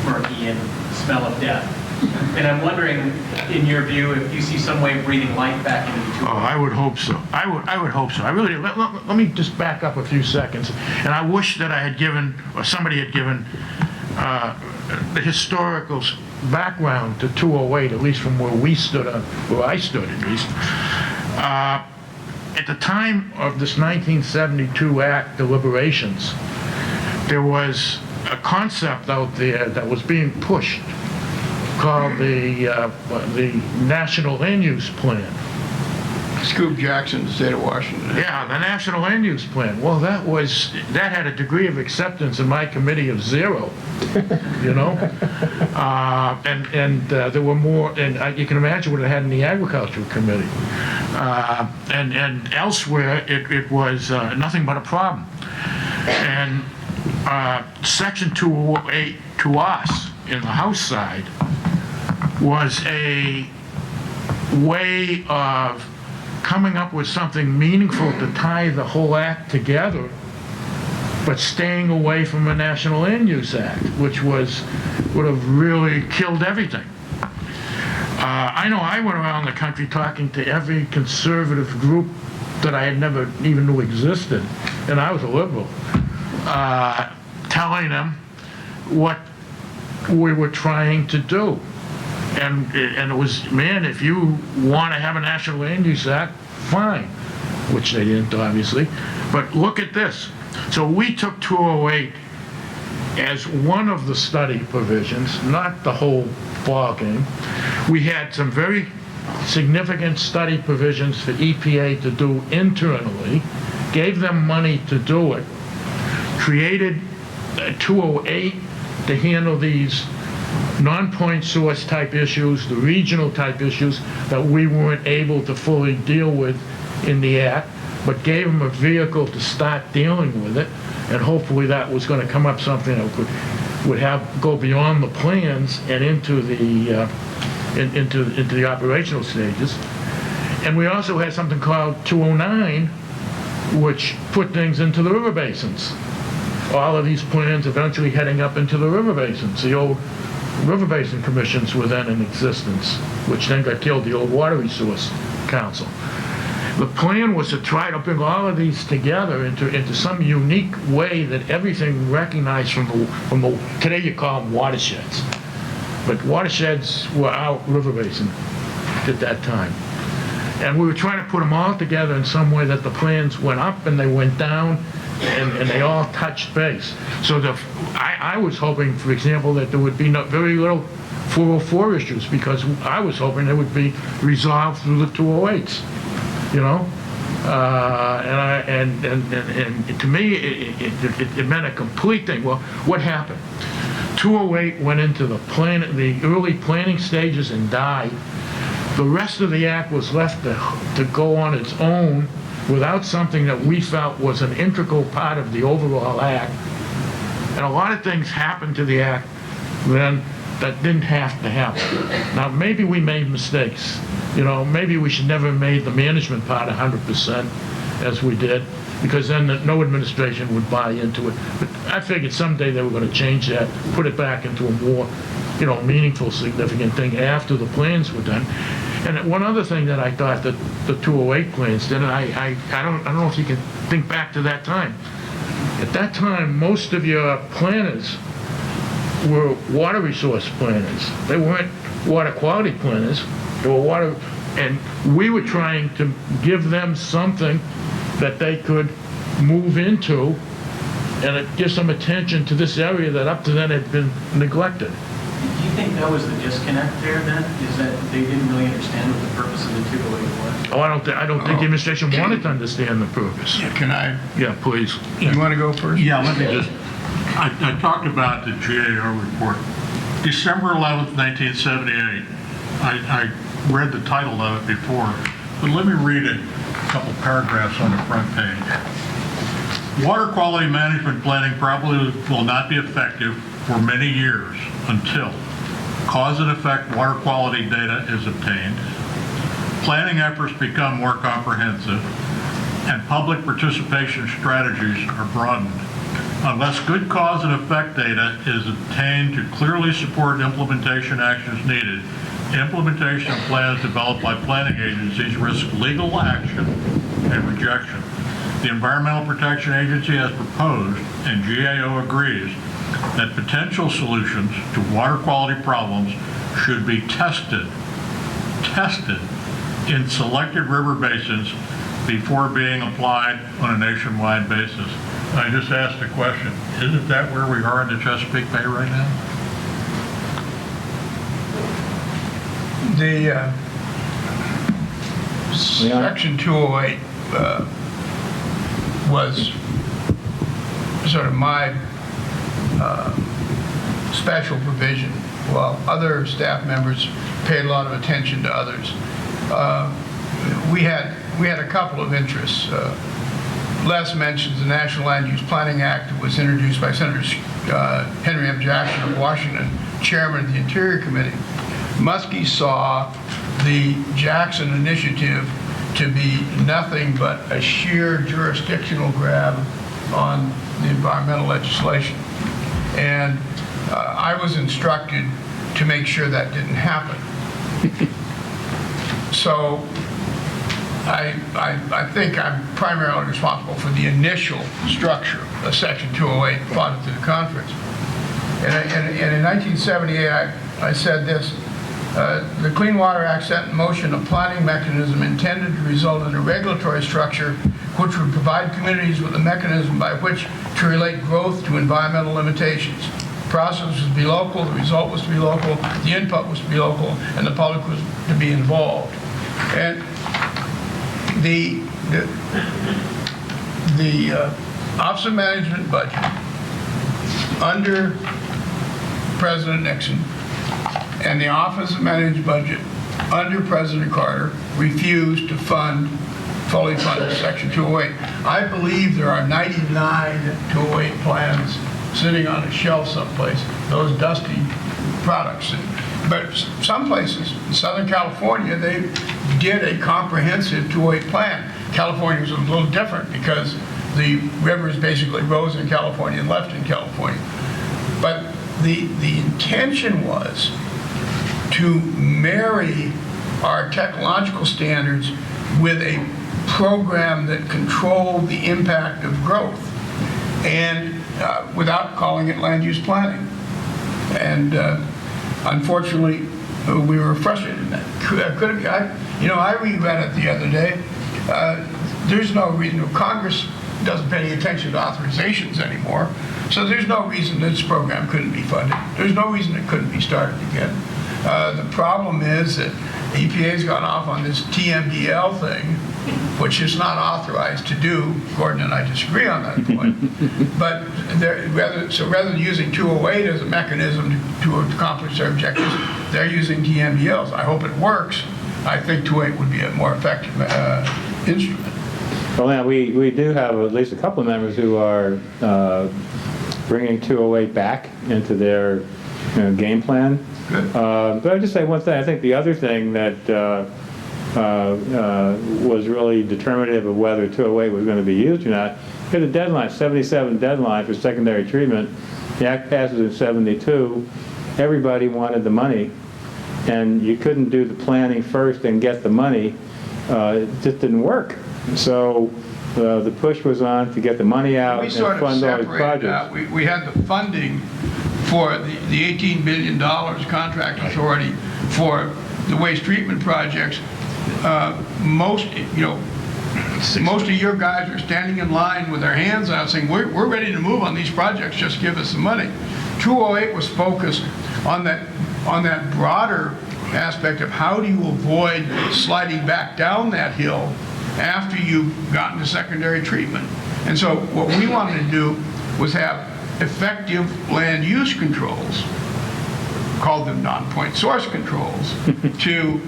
murky and smell of death. And I'm wondering, in your view, if you see some way of breathing life back into the 208. Oh, I would hope so. I would hope so. I really, let me just back up a few seconds. And I wish that I had given, or somebody had given, the historical background to 208, at least from where we stood, where I stood at least. At the time of this 1972 Act deliberations, there was a concept out there that was being pushed called the National Land Use Plan. Scoop Jackson, the state of Washington. Yeah, the National Land Use Plan. Well, that had a degree of acceptance in my committee of 0, you know? There were more, and you can imagine what it had in the Agricultural Committee. And elsewhere, it was nothing but a problem. And Section 208 to us, in the House side, was a way of coming up with something meaningful to tie the whole act together, but staying away from a National Land Use Act, which would have really killed everything. I know I went around the country talking to every conservative group that I had never even knew existed, and I was a liberal, telling them what we were trying to do. And it was, man, if you want to have a National Land Use Act, fine, which they didn't, obviously. But look at this. So we took 208 as one of the study provisions, not the whole ball game. We had some very significant study provisions for EPA to do internally, gave them money to do it, created 208 to handle these non-point source type issues, the regional type issues that we weren't able to fully deal with in the Act, but gave them a vehicle to start dealing with it, and hopefully that was going to come up something that would go beyond the plans and into the operational stages. And we also had something called 209, which put things into the river basins. All of these plans eventually heading up into the river basins. The old river basin commissions were then in existence, which then got killed, the old Water Resource Council. The plan was to try to bring all of these together into some unique way that everything recognized from the today you call them watersheds. But watersheds were our river basin at that time. And we were trying to put them all together in some way that the plans went up and they went down, and they all touched base. So I was hoping, for example, that there would be very little 404 issues, because I was hoping they would be resolved through the 208s, you know? And to me, it meant a complete thing. Well, what happened? 208 went into the early planning stages and died. The rest of the act was left to go on its own without something that we felt was an integral part of the overall act. And a lot of things happened to the act then that didn't have to happen. Now, maybe we made mistakes. You know, maybe we should never have made the management part 100% as we did, because then no administration would buy into it. But I figured someday they were going to change that, put it back into a more, you know, meaningful, significant thing after the plans were done. And one other thing that I thought that the 208 plans did, and I don't know if you can think back to that time. At that time, most of your planners were water resource planners. They weren't water quality planners. They were water, and we were trying to give them something that they could move into, and it gives them attention to this area that up to then had been neglected. Do you think that was the disconnect there then? Is that they didn't really understand what the purpose of the 208 was? Oh, I don't think the administration wanted to understand the purpose. Yeah, can I, Yeah, please. you want to go first? Yeah, let me just, I talked about the GAO report. December 11th, 1978. I read the title of it before, but let me read it, a couple paragraphs on the front page. Water quality management planning probably will not be effective for many years until cause and effect water quality data is obtained, planning efforts become more comprehensive, and public participation strategies are broadened. Unless good cause and effect data is obtained to clearly support implementation actions needed, implementation of plans developed by planning agencies risk legal action and rejection. The Environmental Protection Agency has proposed, and GAO agrees, that potential solutions to water quality problems should be tested in selected river basins before being applied on a nationwide basis. I just asked a question. Isn't that where we are in the Chesapeake Bay right now? The Section 208 was sort of my special provision, while other staff members paid a lot of attention to others. We had a couple of interests. Les mentions the National Land Use Planning Act that was introduced by Senators Henry M. Jackson of Washington, chairman of the Interior Committee. Muskie saw the Jackson initiative to be nothing but a sheer jurisdictional grab on the environmental legislation. And I was instructed to make sure that didn't happen. So I think I'm primarily responsible for the initial structure of Section 208 brought to the conference. And in 1978, I said this, the Clean Water Act set in motion a planning mechanism intended to result in a regulatory structure which would provide communities with a mechanism by which to relate growth to environmental limitations. The process was to be local, the result was to be local, the input was to be local, and the public was to be involved. And the Office of Management budget under President Nixon and the Office of Management budget under President Carter refused to fully fund Section 208. I believe there are 99 208 plans sitting on a shelf someplace, those dusty products. But some places, in Southern California, they did a comprehensive 208 plan. California was a little different because the rivers basically rose in California and left in California. But the intention was to marry our technological standards with a program that controlled the impact of growth, and without calling it land use planning. And unfortunately, we were frustrated in that. I reread it the other day. There's no reason. Congress doesn't pay any attention to authorizations anymore, so there's no reason this program couldn't be funded. There's no reason it couldn't be started again. The problem is that EPA's gone off on this TMDL thing, which is not authorized to do. Gordon and I disagree on that point. But rather than using 208 as a mechanism to accomplish their objectives, they're using TMDLs. I hope it works. I think 208 would be a more effective instrument. Well, now, we do have at least a couple of members who are bringing 208 back into their game plan. But I'll just say one thing. I think the other thing that was really determinative of whether 208 was going to be used or not, we had a deadline, 77 deadline for secondary treatment. The act passes in 72. Everybody wanted the money, and you couldn't do the planning first and get the money. It just didn't work. So the push was on to get the money out We and sort of fund all these separated out. projects. We had the funding for the $18 billion contract authority for the waste treatment projects. Most of your guys are standing in line with their hands out saying, we're ready to move on these projects, just give us the money. 208 was focused on that broader aspect of how do you avoid sliding back down that hill after you've gotten to secondary treatment. And so what we wanted to do was have effective land use controls, called them non-point source controls, to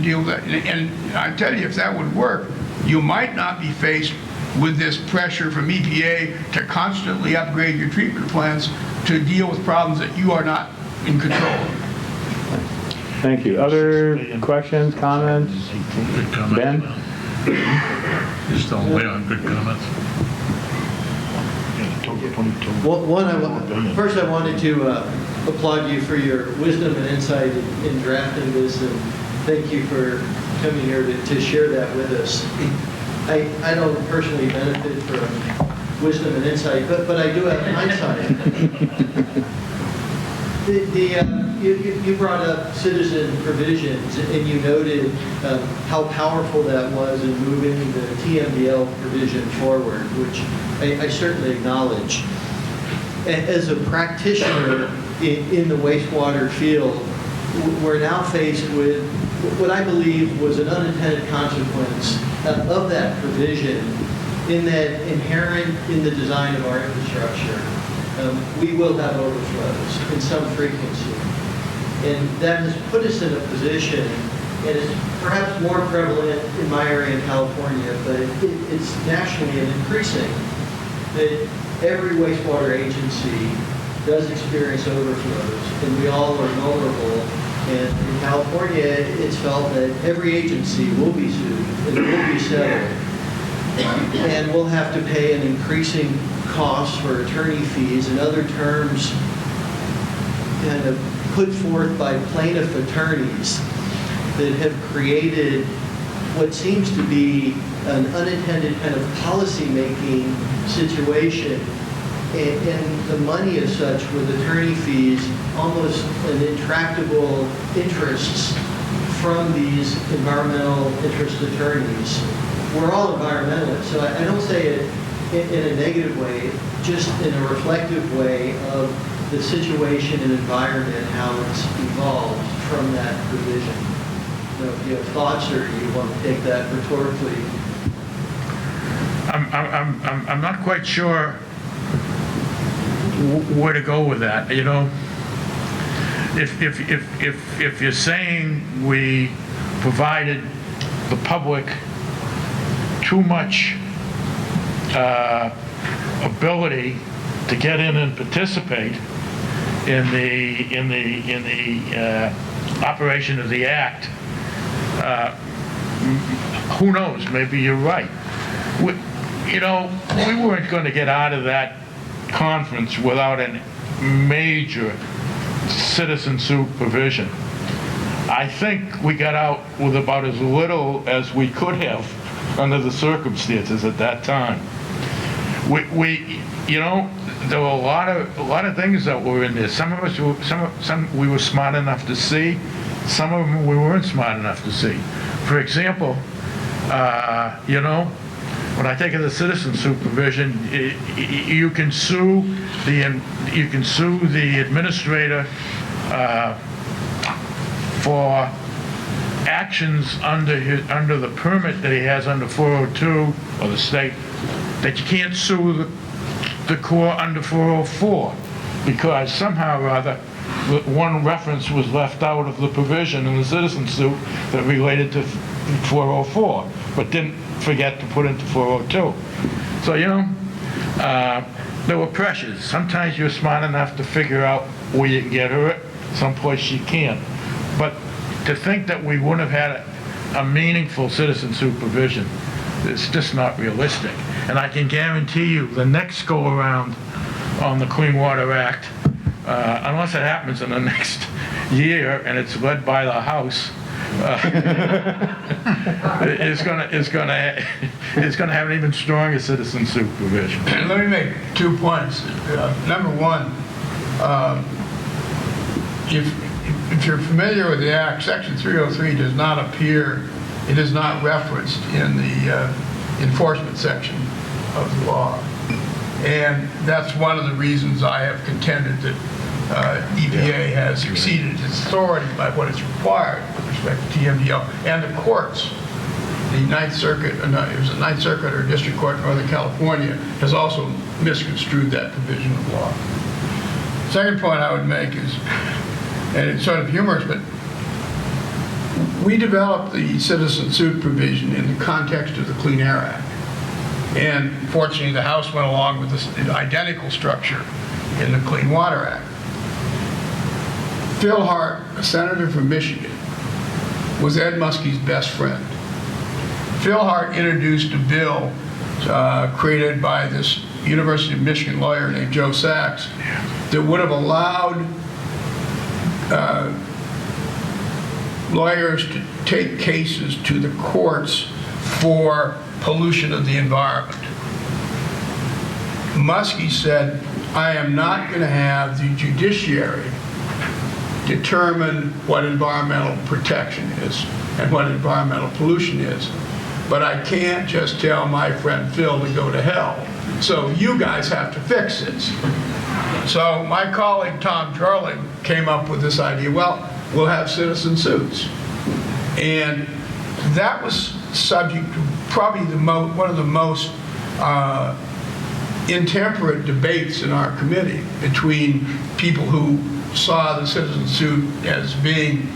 deal with that. And I tell you, if that would work, you might not be faced with this pressure from EPA to constantly upgrade your treatment plants to deal with problems that you are not in control of. Thank you. Other questions, comments? Good comments. Ben? You're still way on good comments. First I wanted to applaud you for your wisdom and insight in drafting this, and thank you for coming here to share that with us. I don't personally benefit from wisdom and insight, but I do have hindsight. You brought up citizen provisions, and you noted how powerful that was in moving the TMDL provision forward, which I certainly acknowledge. As a practitioner in the wastewater field, we're now faced with what I believe was an unintended consequence of that provision, in that inherent in the design of our infrastructure, we will have overflows in some frequency. And that has put us in a position, and it's perhaps more prevalent in my area in California, but it's nationally and increasing, that every wastewater agency does experience overflows, and we all are vulnerable. And in California, it's felt that every agency will be sued and will be settled. And we'll have to pay an increasing cost for attorney fees and other terms kind of put forth by plaintiff attorneys that have created what seems to be an unintended kind of policy-making situation. And the money as such, with attorney fees, almost an intractable interests from these environmental interest attorneys. We're all environmentalists, so I don't say it in a negative way, just in a reflective way of the situation and environment, how it's evolved from that provision. You know, if you have thoughts or you want to take that rhetorically. I'm not quite sure where to go with that. You know, if you're saying we provided the public too much ability to get in and participate in the operation of the act, who knows? Maybe you're right. We weren't going to get out of that conference without a major citizen supervision. I think we got out with about as little as we could have under the circumstances at that time. There were a lot of things that were in there. Some of us, some we were smart enough to see. Some of them we weren't smart enough to see. For example, when I think of the citizen supervision, you can sue the administrator for actions under the permit that he has under 402 or the state, that you can't sue the Corps under 404 because somehow or other one reference was left out of the provision in the citizen suit that related to 404, but didn't forget to put into 402. So, there were pressures. Sometimes you're smart enough to figure out where you can get hurt, someplace you can't. But to think that we wouldn't have had a meaningful citizen supervision, it's just not realistic. And I can guarantee you the next go-around on the Clean Water Act, unless it happens in the next year and it's led by the House, is going to have an even stronger citizen supervision. Let me make 2 points. Number one, if you're familiar with the Act, Section 303 does not appear, it is not referenced in the enforcement section of the law. And that's one of the reasons I have contended that EPA has exceeded its authority by what is required with respect to TMDL. And the courts, the Ninth Circuit, it was the Ninth Circuit or District Court in Northern California, has also misconstrued that provision of law. Second point I would make is, and it's sort of humorous, but we developed the citizen suit provision in the context of the Clean Air Act. And fortunately, the House went along with this identical structure in the Clean Water Act. Phil Hart, a senator from Michigan, was Ed Muskie's best friend. Phil Hart introduced a bill created by this University of Michigan lawyer named Joe Sachs that would have allowed lawyers to take cases to the courts for pollution of the environment. Muskie said, I am not going to have the judiciary determine what environmental protection is and what environmental pollution is, but I can't just tell my friend Phil to go to hell. So you guys have to fix this. So my colleague Tom Jarling came up with this idea, well, we'll have citizen suits. And that was subject to probably one of the most intemperate debates in our committee between people who saw the citizen suit as being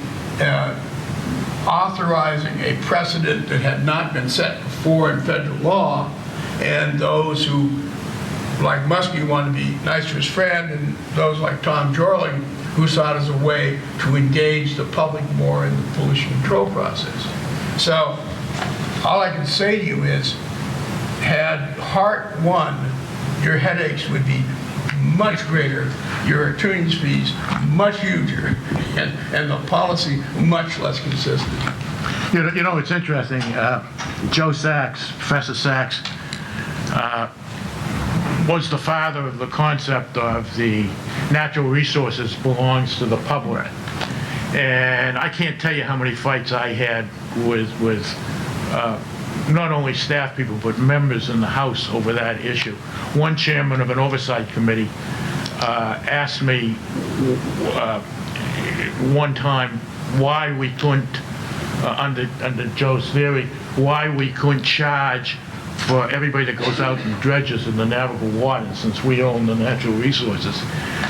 authorizing a precedent that had not been set before in federal law, and those who, like Muskie, wanted to be nice to his friend, and those like Tom Jarling, who saw it as a way to engage the public more in the pollution control process. So all I can say to you is, had Hart won, your headaches would be much greater, your attorney's fees much huger, and the policy much less consistent. You know, it's interesting. Joe Sachs, Professor Sachs, was the father of the concept of the natural resources belongs to the public. And I can't tell you how many fights I had with not only staff people, but members in the House over that issue. One chairman of an oversight committee asked me one time why we couldn't, under Joe's theory, why we couldn't charge for everybody that goes out and dredges in the navigable waters, since we own the natural resources.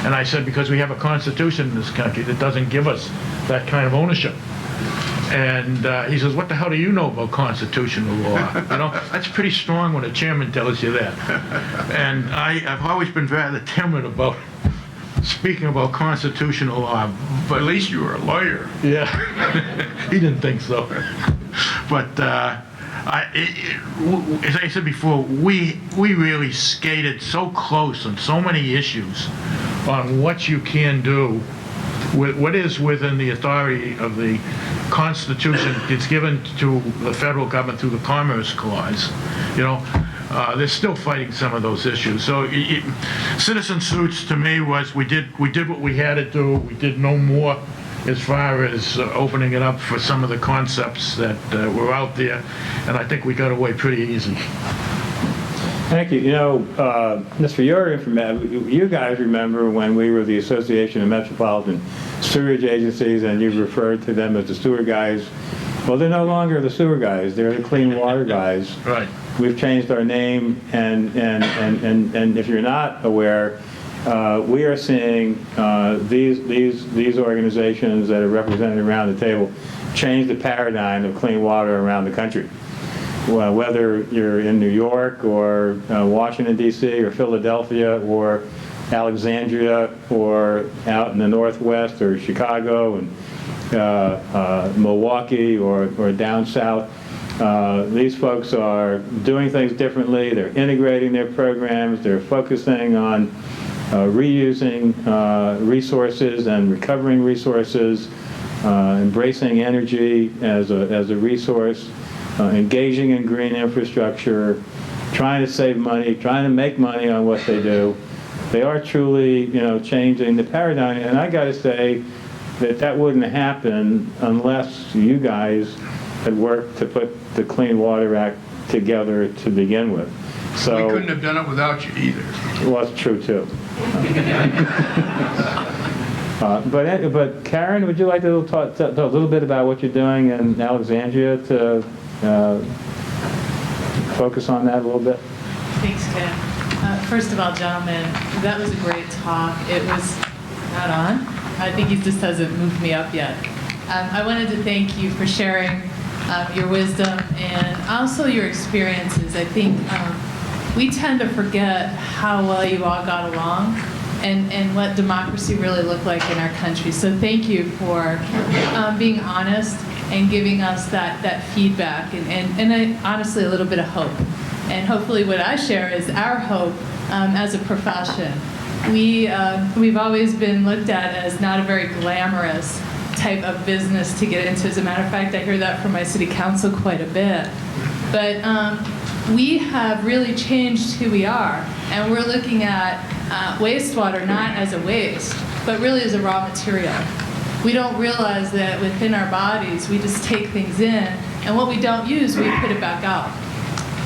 And I said, because we have a constitution in this country that doesn't give us that kind of ownership. And he says, what the hell do you know about constitutional law? You know, that's pretty strong when a chairman tells you that. And I've always been rather timid about speaking about constitutional law, but at least you were a lawyer. Yeah, he didn't think so. But as I said before, we really skated so close on so many issues on what you can do, what is within the authority of the Constitution. It's given to the federal government through the Commerce Clause. You know, they're still fighting some of those issues. So citizen suits to me was we did what we had to do. We did no more as far as opening it up for some of the concepts that were out there, and I think we got away pretty easy. Thank you. You know, just for your information, you guys remember when we were the Association of Metropolitan Sewerage Agencies, and you referred to them as the sewer guys. Well, they're no longer the sewer guys. They're the clean water guys. Right. We've changed our name, and if you're not aware, we are seeing these organizations that are represented around the table change the paradigm of clean water around the country. well, whether you're in New York or Washington, D.C., or Philadelphia, or Alexandria, or out in the Northwest, or Chicago, and Milwaukee, or down south. These folks are doing things differently. They're integrating their programs. They're focusing on reusing resources and recovering resources, embracing energy as a resource, engaging in green infrastructure, trying to save money, trying to make money on what they do. They are truly, changing the paradigm. And I got to say that wouldn't happen unless you guys had worked to put the Clean Water Act together to begin with. So We couldn't have done it without you either. well, that's true too. But Karen, would you like to talk a little bit about what you're doing in Alexandria to focus on that a little bit? Thanks, Ken. First of all, gentlemen, that was a great talk. It was not on. I think he just hasn't moved me up yet. I wanted to thank you for sharing your wisdom and also your experiences. I think we tend to forget how well you all got along and what democracy really looked like in our country. So thank you for being honest and giving us that feedback and honestly a little bit of hope. And hopefully what I share is our hope as a profession. We've always been looked at as not a very glamorous type of business to get into. As a matter of fact, I hear that from my city council quite a bit. But we have really changed who we are, and we're looking at wastewater not as a waste, but really as a raw material. We don't realize that within our bodies, we just take things in, and what we don't use, we put it back out.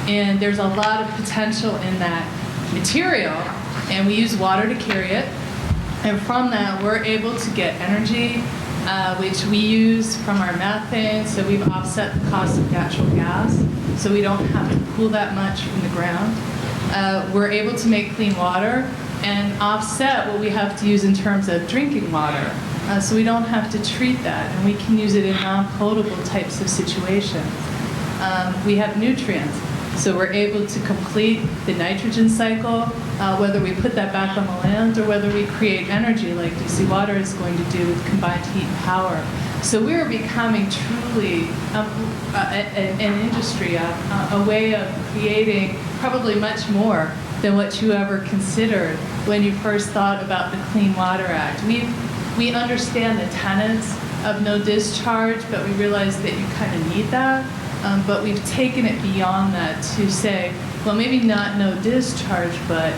And there's a lot of potential in that material, and we use water to carry it. And from that, we're able to get energy, which we use from our methane, so we've offset the cost of natural gas, so we don't have to cool that much from the ground. We're able to make clean water and offset what we have to use in terms of drinking water, so we don't have to treat that, and we can use it in non-potable types of situations. We have nutrients. So we're able to complete the nitrogen cycle, whether we put that back on the land or whether we create energy like DC Water is going to do with combined heat and power. So we're becoming truly an industry, a way of creating probably much more than what you ever considered when you first thought about the Clean Water Act. We understand the tenets of no discharge, but we realize that you kind of need that. But we've taken it beyond that to say, well, maybe not no discharge, but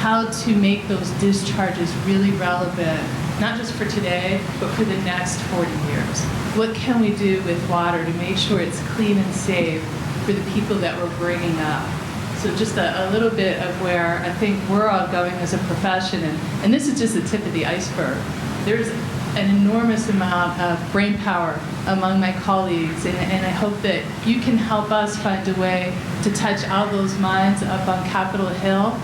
how to make those discharges really relevant, not just for today, but for the next 40 years. What can we do with water to make sure it's clean and safe for the people that we're bringing up? So just a little bit of where I think we're all going as a profession, and this is just the tip of the iceberg. There's an enormous amount of brain power among my colleagues, and I hope that you can help us find a way to touch all those minds up on Capitol Hill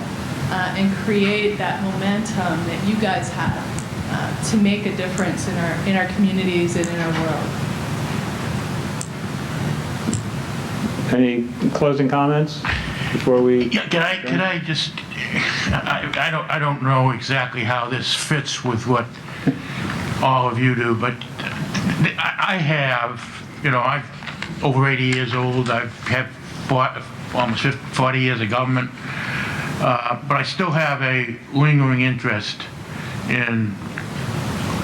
and create that momentum that you guys have to make a difference in our communities and in our world. Any closing comments before we? Yeah, can I just? I don't know exactly how this fits with what all of you do, but I have, I'm over 80 years old. I've had almost 40 years of government, but I still have a lingering interest in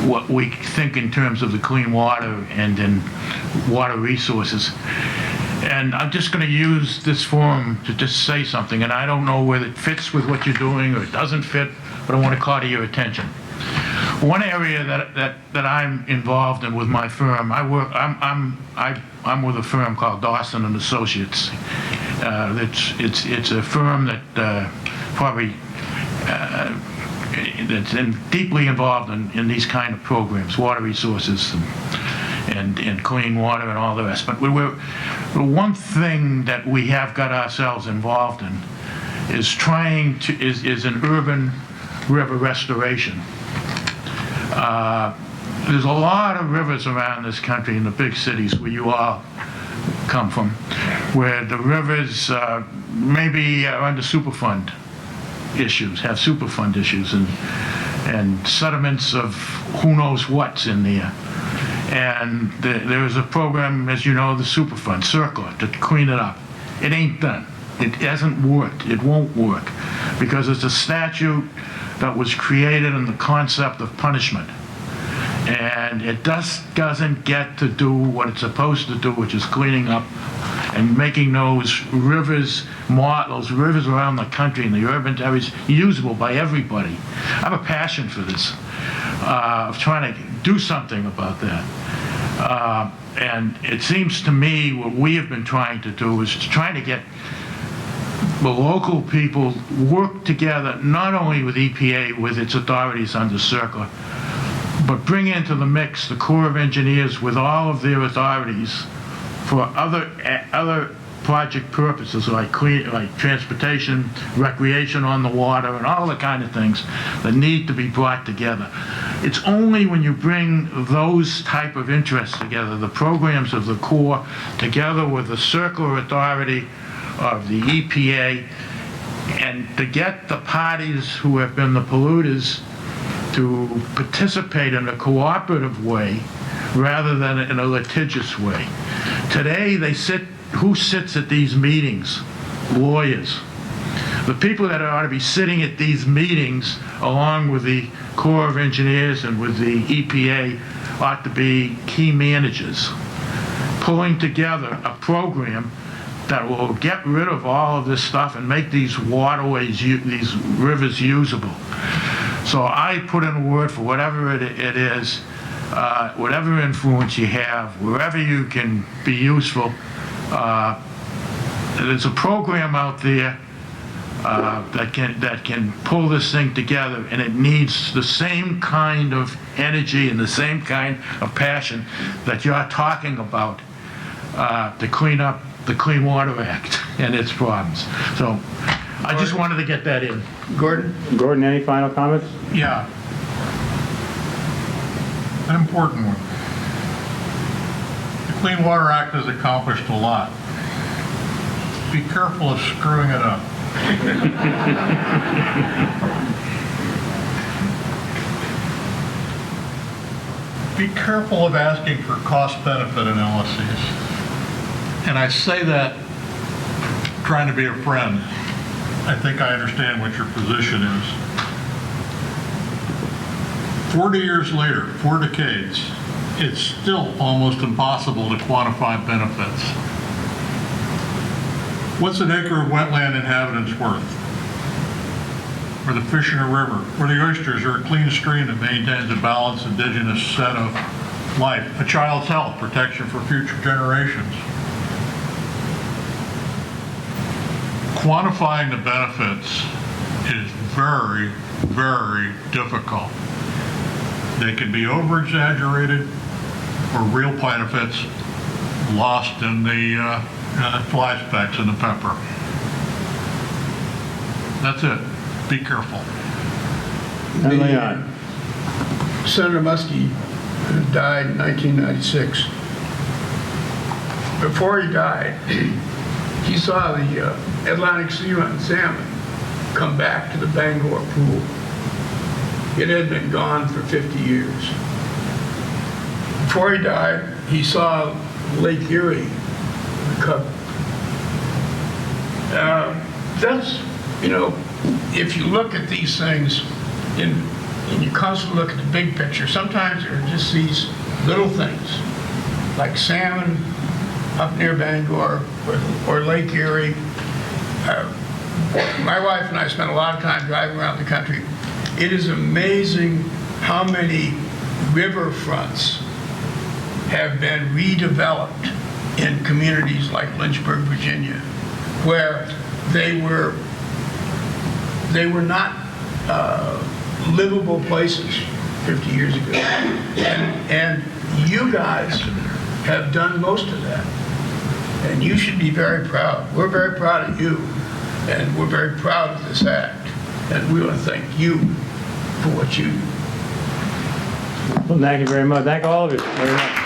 what we think in terms of the clean water and in water resources. And I'm just going to use this forum to just say something, and I don't know whether it fits with what you're doing or it doesn't fit, but I want to call to your attention. One area that I'm involved in with my firm, I'm with a firm called Dawson and Associates. It's a firm that probably that's deeply involved in these kind of programs, water resources and clean water and all the rest. But one thing that we have got ourselves involved in is is an urban river restoration. There's a lot of rivers around this country in the big cities where you all come from, where the rivers maybe are under Superfund issues, have Superfund issues, and sediments of who knows what's in there. And there is a program, as you know, the Superfund, CERCLA, to clean it up. It ain't done. It hasn't worked. It won't work because it's a statute that was created in the concept of punishment. And it doesn't get to do what it's supposed to do, which is cleaning up and making those rivers around the country and the urban areas usable by everybody. I have a passion for this, of trying to do something about that. And it seems to me what we have been trying to do is trying to get the local people work together, not only with EPA, with its authorities under CERCLA, but bring into the mix the Corps of Engineers with all of their authorities for other project purposes like transportation, recreation on the water, and all the kind of things that need to be brought together. It's only when you bring those type of interests together, the programs of the Corps, together with the CERCLA authority of the EPA, and to get the parties who have been the polluters to participate in a cooperative way rather than in a litigious way. Today, who sits at these meetings? Lawyers. The people that ought to be sitting at these meetings, along with the Corps of Engineers and with the EPA, ought to be key managers, pulling together a program that will get rid of all of this stuff and make these waterways, these rivers usable. So I put in a word for whatever it is, whatever influence you have, wherever you can be useful. There's a program out there that can pull this thing together, and it needs the same kind of energy and the same kind of passion that you're talking about to clean up the Clean Water Act and its problems. So I just wanted to get that in. Gordon, any final comments? Yeah. An important one. The Clean Water Act has accomplished a lot. Be careful of screwing it up. Be careful of asking for cost-benefit analyses. And I say that trying to be a friend. I think I understand what your position is. 40 years later, 4 decades, it's still almost impossible to quantify benefits. What's an acre of wetland inhabitants worth? Or the fish in a river? Or the oysters are a clean stream that maintains a balanced indigenous set of life? A child's health, protection for future generations. Quantifying the benefits is very, very difficult. They can be over-exaggerated or real benefits lost in the fly specks and the pepper. That's it. Be careful. Senator Muskie died in 1996. Before he died, he saw the Atlantic sea run salmon come back to the Bangor pool. It had been gone for 50 years. Before he died, he saw Lake Erie recover. That's, if you look at these things and you constantly look at the big picture, sometimes there are just these little things, like salmon up near Bangor or Lake Erie. My wife and I spent a lot of time driving around the country. It is amazing how many riverfronts have been redeveloped in communities like Lynchburg, Virginia, where they were not livable places 50 years ago. And you guys have done most of that. And you should be very proud. We're very proud of you, and we're very proud of this act. And we want to thank you for what you do. Well, thank you very much. Thank all of you very much.